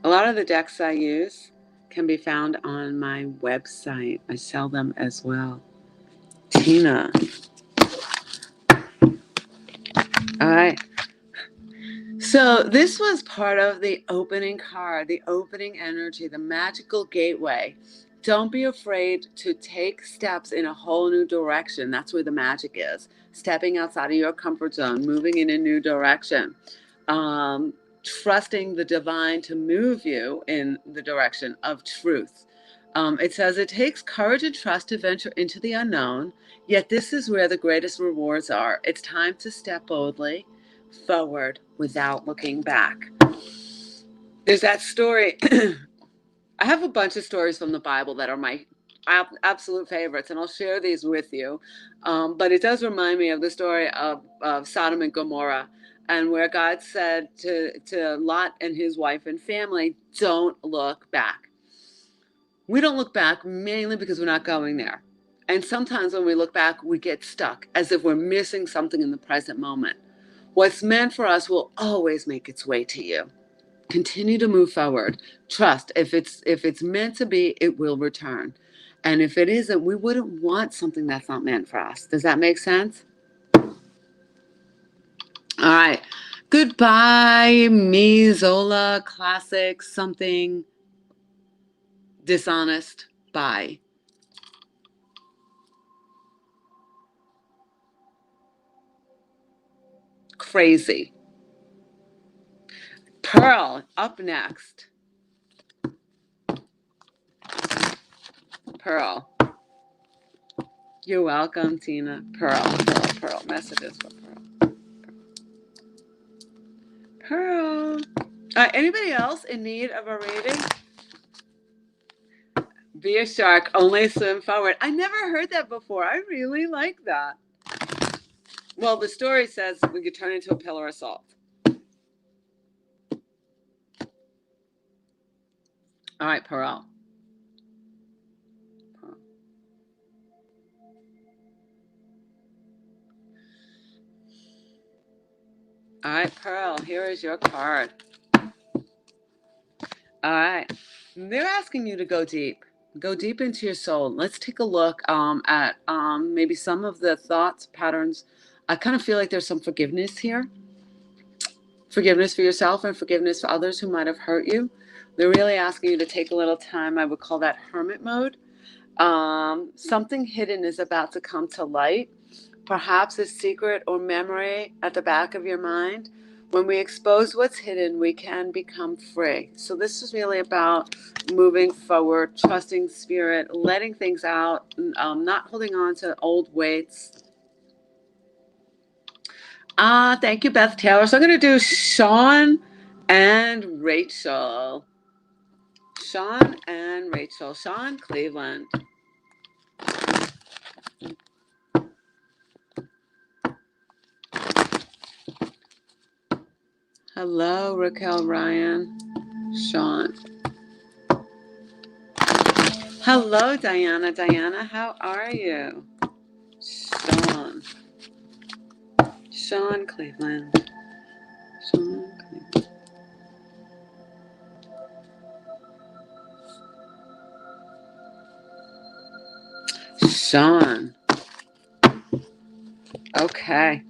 A lot of the decks I use can be found on my website. I sell them as well. Tina. All right. So this was part of the opening card, the opening energy, the magical gateway. Don't be afraid to take steps in a whole new direction. That's where the magic is. Stepping outside of your comfort zone, moving in a new direction. trusting the divine to move you in the direction of truth. It says it takes courage and trust to venture into the unknown, yet this is where the greatest rewards are. It's time to step boldly forward without looking back. There's that story. I have a bunch of stories from the Bible that are my absolute favorites, and I'll share these with you. But it does remind me of the story of Sodom and Gomorrah, and where God said to Lot and his wife and family, don't look back. We don't look back mainly because we're not going there. And sometimes when we look back, we get stuck as if we're missing something in the present moment. What's meant for us will always make its way to you. Continue to move forward. Trust, if it's meant to be, it will return. And if it isn't, we wouldn't want something that's not meant for us. Does that make sense? All right. Goodbye, me, Zola, classic, something dishonest. Bye. Crazy. Pearl, up next. Pearl. You're welcome, Tina. Pearl. Messages for Pearl. Pearl. Anybody else in need of a reading? Be a shark, only swim forward. I never heard that before. I really like that. Well, the story says we could turn into a pillar of salt. All right, Pearl. All right, Pearl, here is your card. All right. They're asking you to go deep. Go deep into your soul. Let's take a look at maybe some of the thoughts, patterns. I kind of feel like there's some forgiveness here. Forgiveness for yourself and forgiveness for others who might have hurt you. They're really asking you to take a little time. I would call that hermit mode. Something hidden is about to come to light. Perhaps a secret or memory at the back of your mind. When we expose what's hidden, we can become free. So this is really about moving forward, trusting spirit, letting things out, not holding on to old weights. Thank you, Beth Taylor. So I'm going to do Sean and Rachel. Sean and Rachel. Sean, Cleveland. Hello, Raquel, Ryan, Sean. Hello, Diana. Diana, how are you? Sean. Sean, Cleveland. Sean, Cleveland. Sean. Okay.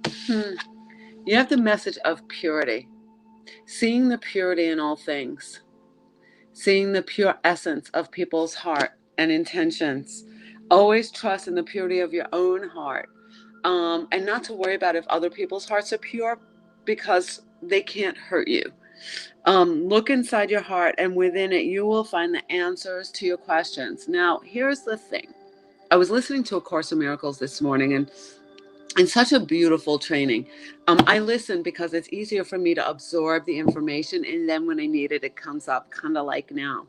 You have the message of purity. Seeing the purity in all things. Seeing the pure essence of people's heart and intentions. Always trust in the purity of your own heart. And not to worry about if other people's hearts are pure, because they can't hurt you. Look inside your heart, and within it, you will find the answers to your questions. Now, here's the thing. I was listening to A Course in Miracles this morning, and such a beautiful training. I listen because it's easier for me to absorb the information, and then when I need it, it comes up, kind of like now.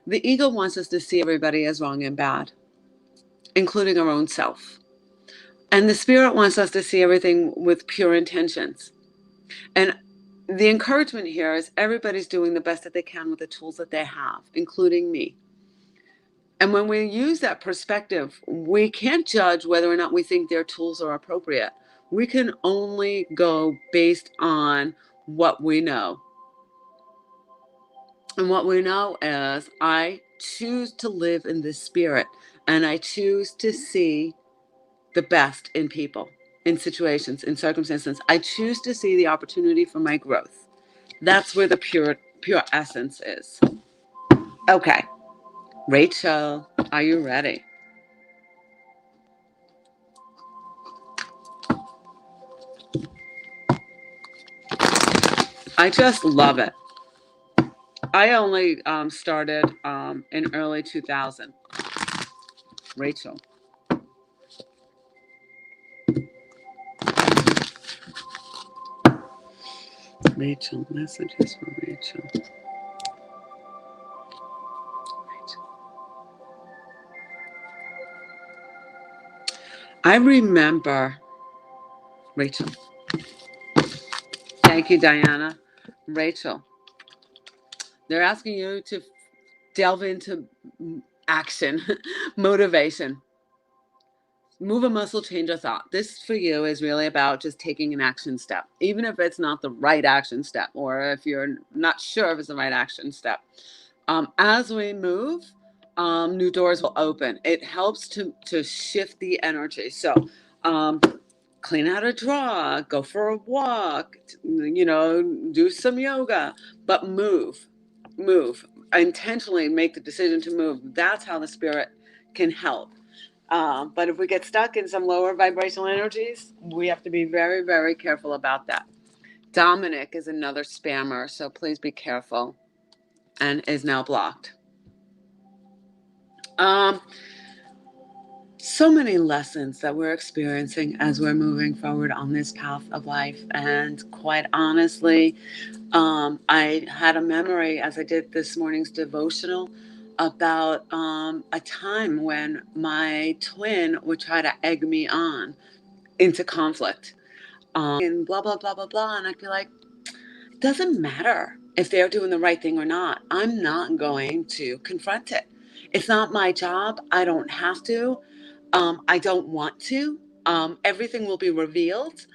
The ego wants us to see everybody as wrong and bad, including our own self. And the spirit wants us to see everything with pure intentions. And the encouragement here is everybody's doing the best that they can with the tools that they have, including me. And when we use that perspective, we can't judge whether or not we think their tools are appropriate. We can only go based on what we know. And what we know is I choose to live in this spirit, and I choose to see the best in people, in situations, in circumstances. I choose to see the opportunity for my growth. That's where the pure essence is. Okay. Rachel, are you ready? I just love it. I only started in early 2000. Rachel. Rachel, messages for Rachel. I remember, Rachel. Thank you, Diana. Rachel, they're asking you to delve into action, motivation. Move a muscle, change a thought. This for you is really about just taking an action step, even if it's not the right action step, or if you're not sure if it's the right action step. As we move, new doors will open. It helps to shift the energy. So, clean out a drawer, go for a walk, do some yoga, but move. Intentionally make the decision to move. That's how the spirit can help. But if we get stuck in some lower vibrational energies, we have to be very, very careful about that. Dominic is another spammer, so please be careful, and is now blocked. So many lessons that we're experiencing as we're moving forward on this path of life. And quite honestly, I had a memory as I did this morning's devotional about a time when my twin would try to egg me on into conflict. And blah, blah, blah, blah, blah. And I'd be like, it doesn't matter if they're doing the right thing or not. I'm not going to confront it. It's not my job. I don't have to. I don't want to. Everything will be revealed.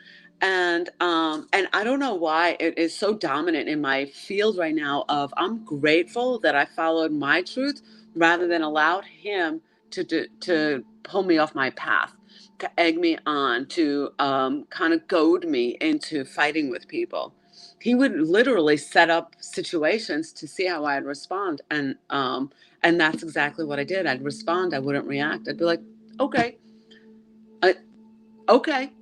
And I don't know why it is so dominant in my field right now of I'm grateful that I followed my truth rather than allowed him to pull me off my path, to egg me on, to kind of goad me into fighting with people. He would literally set up situations to see how I'd respond, and that's exactly what I did. I'd respond. I wouldn't react. I'd be like, okay, okay.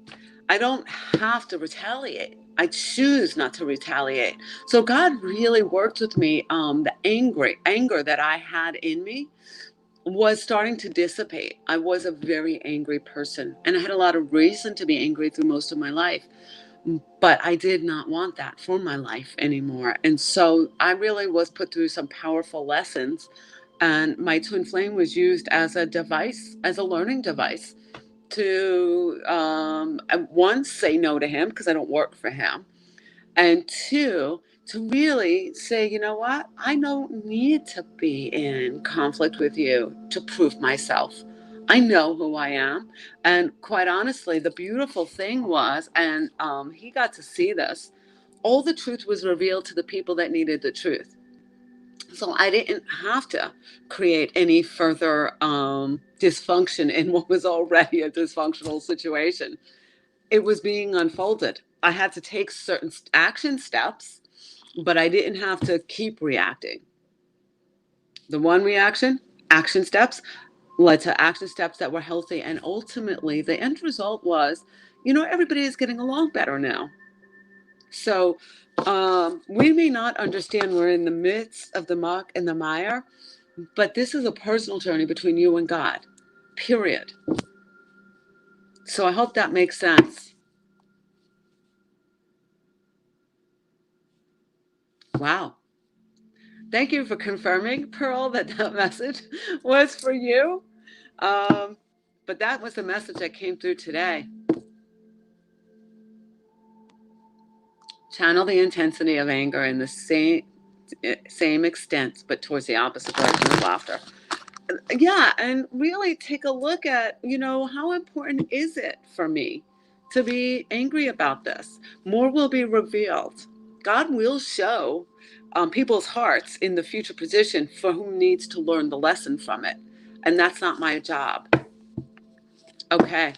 I don't have to retaliate. I choose not to retaliate. So God really worked with me. The anger that I had in me was starting to dissipate. I was a very angry person, and I had a lot of reason to be angry through most of my life. But I did not want that for my life anymore. And so I really was put through some powerful lessons. And my twin flame was used as a device, as a learning device to, one, say no to him because I don't work for him. And two, to really say, you know what? I don't need to be in conflict with you to prove myself. I know who I am. And quite honestly, the beautiful thing was, and he got to see this, all the truth was revealed to the people that needed the truth. So I didn't have to create any further dysfunction in what was already a dysfunctional situation. It was being unfolded. I had to take certain action steps, but I didn't have to keep reacting. The one reaction, action steps, led to action steps that were healthy. And ultimately, the end result was, everybody is getting along better now. So we may not understand we're in the midst of the muck and the mire, but this is a personal journey between you and God, period. So I hope that makes sense. Wow. Thank you for confirming, Pearl, that message was for you. But that was the message that came through today. Channel the intensity of anger in the same extent, but towards the opposite direction of laughter. Yeah, and really take a look at, how important is it for me to be angry about this? More will be revealed. God will show people's hearts in the future position for whom needs to learn the lesson from it. And that's not my job. Okay.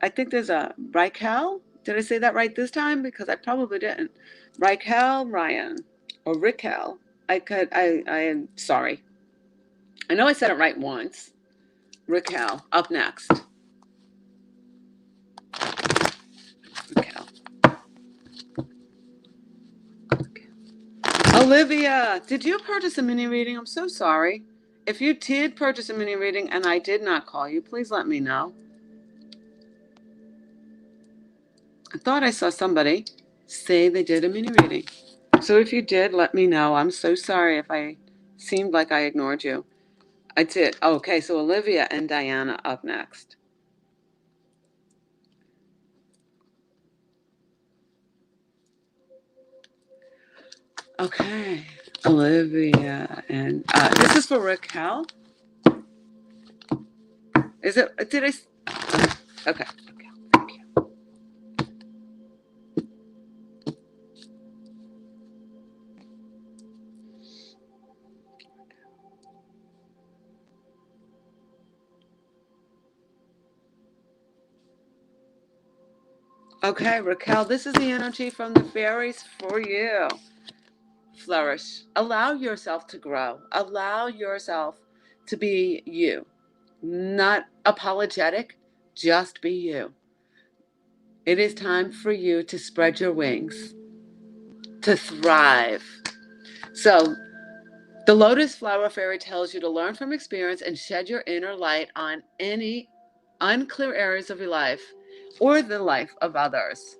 I think there's a Raquel. Did I say that right this time? Because I probably didn't. Raquel Ryan or Raquel. I am sorry. I know I said it right once. Raquel, up next. Raquel. Olivia, did you purchase a mini reading? I'm so sorry. If you did purchase a mini reading and I did not call you, please let me know. I thought I saw somebody say they did a mini reading. So if you did, let me know. I'm so sorry if I seemed like I ignored you. I did. Okay, so Olivia and Diana up next. Okay, Olivia and this is for Raquel. Is it? Did I? Okay. Okay. Thank you. Okay, Raquel, this is the energy from the fairies for you. Flourish. Allow yourself to grow. Allow yourself to be you. Not apologetic, just be you. It is time for you to spread your wings, to thrive. So, the Lotus Flower Fairy tells you to learn from experience and shed your inner light on any unclear areas of your life or the life of others.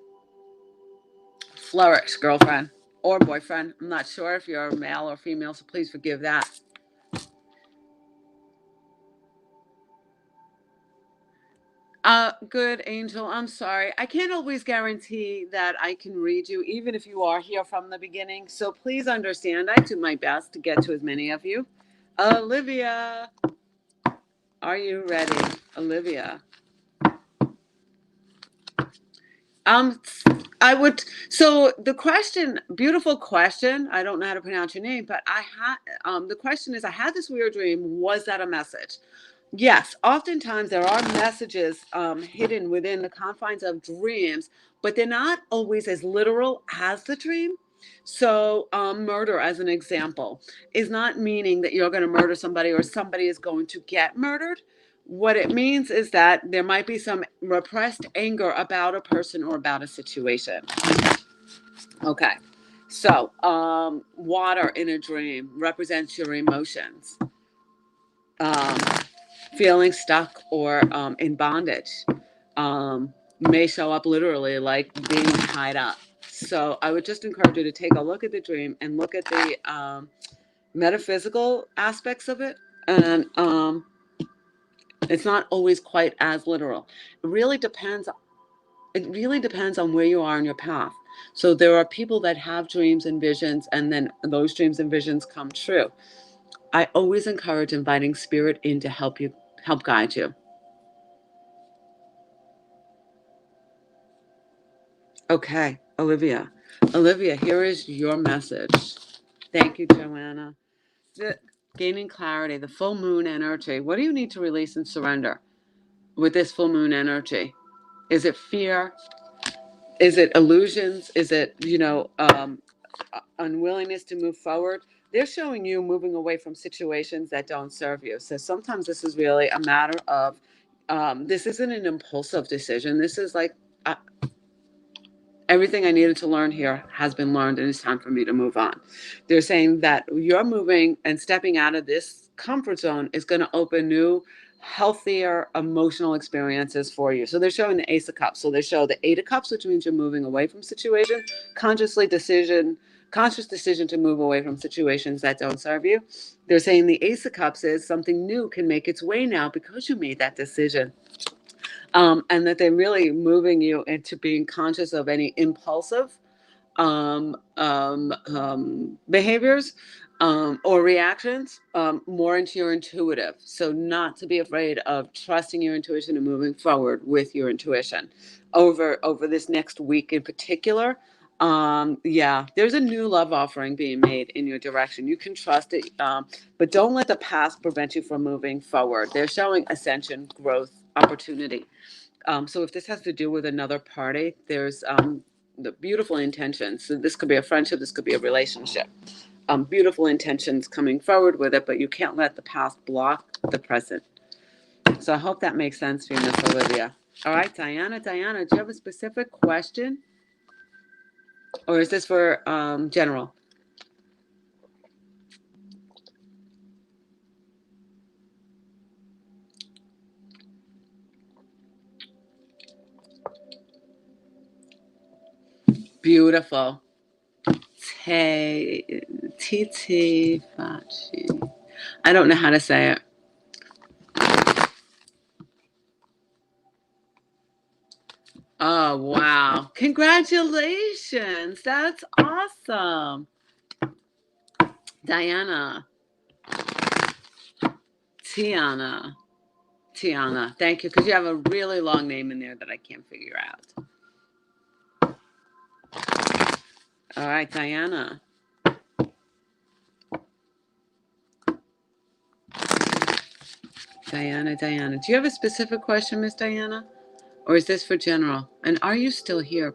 Flourish, girlfriend or boyfriend. I'm not sure if you're male or female, so please forgive that. Good, Angel. I'm sorry. I can't always guarantee that I can read you, even if you are here from the beginning. So please understand, I do my best to get to as many of you. Olivia, are you ready? Olivia. Um, I would. So the question, beautiful question. I don't know how to pronounce your name, but I had. The question is, I had this weird dream. Was that a message? Yes, oftentimes there are messages hidden within the confines of dreams, but they're not always as literal as the dream. So, murder, as an example, is not meaning that you're going to murder somebody or somebody is going to get murdered. What it means is that there might be some repressed anger about a person or about a situation. Okay. So, water in a dream represents your emotions. Um, Feeling stuck or in bondage may show up literally like being tied up. So I would just encourage you to take a look at the dream and look at the metaphysical aspects of it. And it's not always quite as literal. It really depends. It really depends on where you are in your path. So there are people that have dreams and visions, and then those dreams and visions come true. I always encourage inviting spirit in to help you, help guide you. Okay, Olivia. Olivia, here is your message. Thank you, Joanna. Gaining clarity, the full moon energy. What do you need to release and surrender with this full moon energy? Is it fear? Is it illusions? Is it, unwillingness to move forward? They're showing you moving away from situations that don't serve you. So sometimes this is really a matter of, this isn't an impulsive decision. This is like, uh, everything I needed to learn here has been learned, and it's time for me to move on. They're saying that you're moving and stepping out of this comfort zone is going to open new, healthier emotional experiences for you. So they're showing the Ace of Cups. So they show the Eight of Cups, which means you're moving away from situation, conscious decision to move away from situations that don't serve you. They're saying the Ace of Cups is something new can make its way now because you made that decision. And that they're really moving you into being conscious of any impulsive behaviors or reactions, more into your intuitive. So, not to be afraid of trusting your intuition and moving forward with your intuition over this next week in particular. Yeah, there's a new love offering being made in your direction. You can trust it, but don't let the past prevent you from moving forward. They're showing ascension, growth, opportunity. So if this has to do with another party, there's the beautiful intentions. So this could be a friendship, this could be a relationship. Beautiful intentions coming forward with it, but you can't let the past block the present. So I hope that makes sense for you, Miss Olivia. All right, Diana. Diana, do you have a specific question? Or is this for general? Beautiful. Titi Faci. I don't know how to say it. Oh, wow. Congratulations. That's awesome. Diana. Tiana. Tiana. Thank you, because you have a really long name in there that I can't figure out. All right, Diana. Diana. Do you have a specific question, Miss Diana? Or is this for general? And are you still here?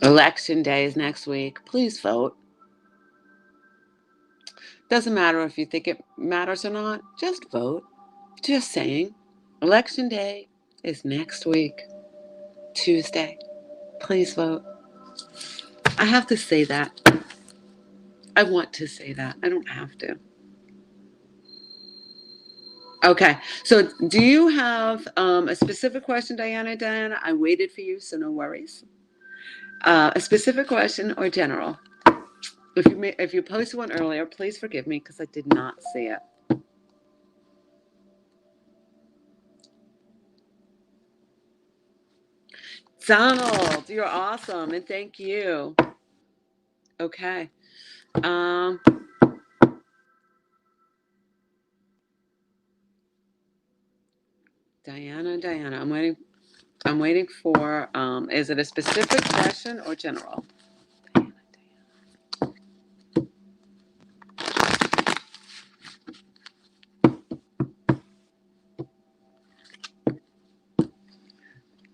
Election day is next week. Please vote. Doesn't matter if you think it matters or not. Just vote. Just saying. Election day is next week, Tuesday. Please vote. I have to say that. I want to say that. I don't have to. Okay. So do you have a specific question, Diana? Diana, I waited for you, so no worries. A specific question or general? If you posted one earlier, please forgive me because I did not see it. Donald, you're awesome, and thank you. Okay. Um, Diana, I'm waiting for. Is it a specific question or general?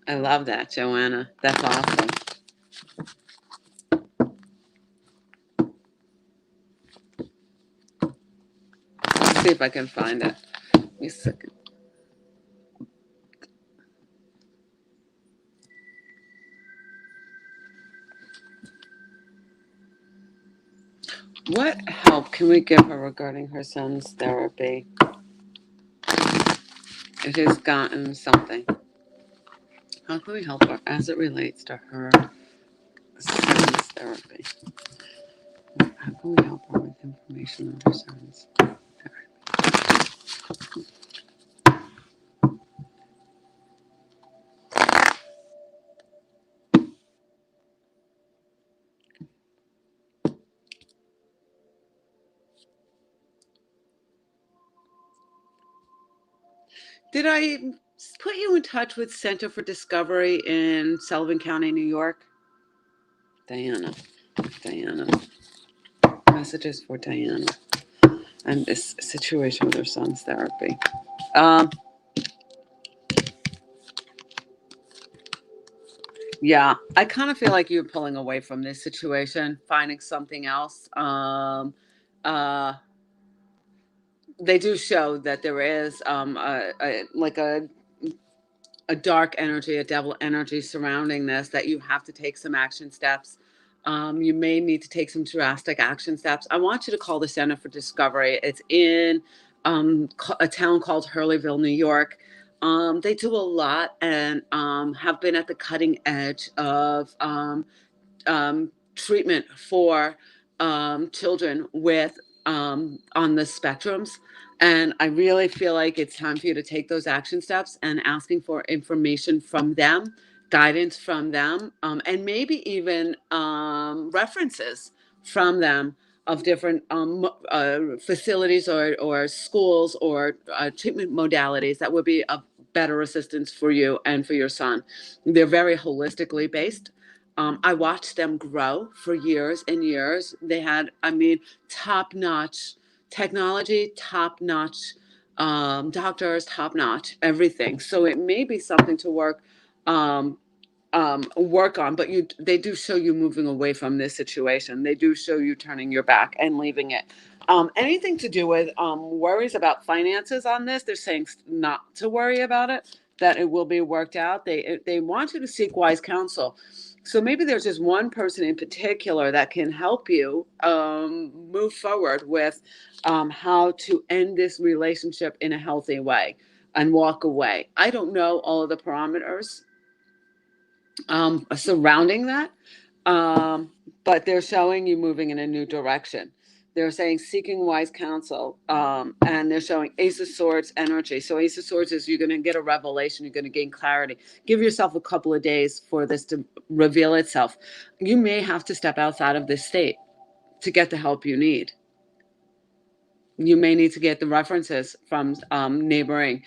I love that, Joanna. That's awesome. Let's see if I can find it. Give me a second. What help can we give her regarding her son's therapy? It has gotten something. How can we help her as it relates to her son's therapy? How can we help her with information on her son's therapy? Did I put you in touch with Center for Discovery in Sullivan County, New York? Diana. Messages for Diana and this situation with her son's therapy. Yeah, I kind of feel like you're pulling away from this situation, finding something else. Uh, they do show that there is like a dark energy, a devil energy surrounding this, that you have to take some action steps. You may need to take some drastic action steps. I want you to call the Center for Discovery. It's in a town called Hurleyville, New York. They do a lot and have been at the cutting edge of treatment for children with on the spectrums. And I really feel like it's time for you to take those action steps and asking for information from them, guidance from them, and maybe even references from them of different facilities or schools or treatment modalities that would be of better assistance for you and for your son. They're very holistically based. I watched them grow for years and years. They had, I mean, top notch technology, top notch doctors, top notch everything. So it may be something to um, work on, but they do show you moving away from this situation. They do show you turning your back and leaving it. Anything to do with worries about finances on this, they're saying not to worry about it, that it will be worked out. They want you to seek wise counsel. So maybe there's just one person in particular that can help you move forward with how to end this relationship in a healthy way and walk away. I don't know all of the parameters surrounding that, um, but they're showing you moving in a new direction. They're saying seeking wise counsel, and they're showing Ace of Swords energy. So Ace of Swords is you're going to get a revelation, you're going to gain clarity. Give yourself a couple of days for this to reveal itself. You may have to step outside of this state to get the help you need. You may need to get the references from neighboring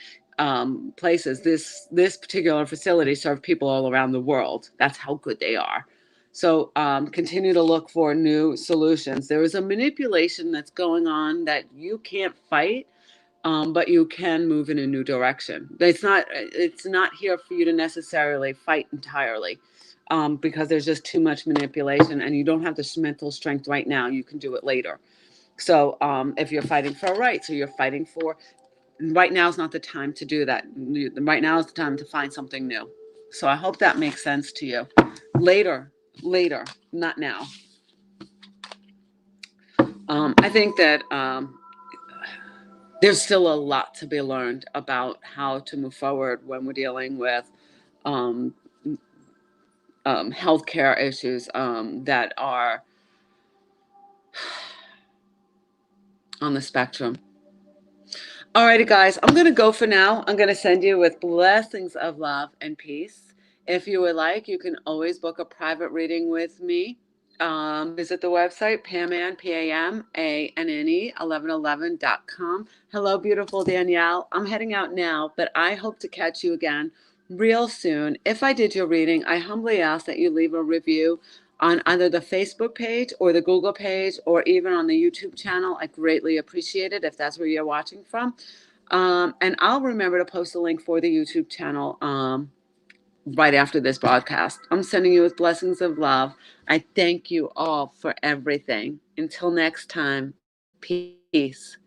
places. This particular facility serves people all around the world. That's how good they are. So continue to look for new solutions. There is a manipulation that's going on that you can't fight, but you can move in a new direction. It's not here for you to necessarily fight entirely. Because there's just too much manipulation, and you don't have the mental strength right now. You can do it later. So if you're fighting for a right, so you're fighting for, right now is not the time to do that. Right now is the time to find something new. So I hope that makes sense to you. Later, not now. I think that there's still a lot to be learned about how to move forward when we're dealing with um, healthcare issues that are on the spectrum. Alrighty, guys, I'm going to go for now. I'm going to send you with blessings of love and peace. If you would like, you can always book a private reading with me. Visit the website, Pamanne, Pamanne, 1111.com. Hello, beautiful Danielle. I'm heading out now, but I hope to catch you again real soon. If I did your reading, I humbly ask that you leave a review on either the Facebook page or the Google page or even on the YouTube channel. I greatly appreciate it if that's where you're watching from. And I'll remember to post a link for the YouTube channel right after this broadcast. I'm sending you with blessings of love. I thank you all for everything. Until next time, peace.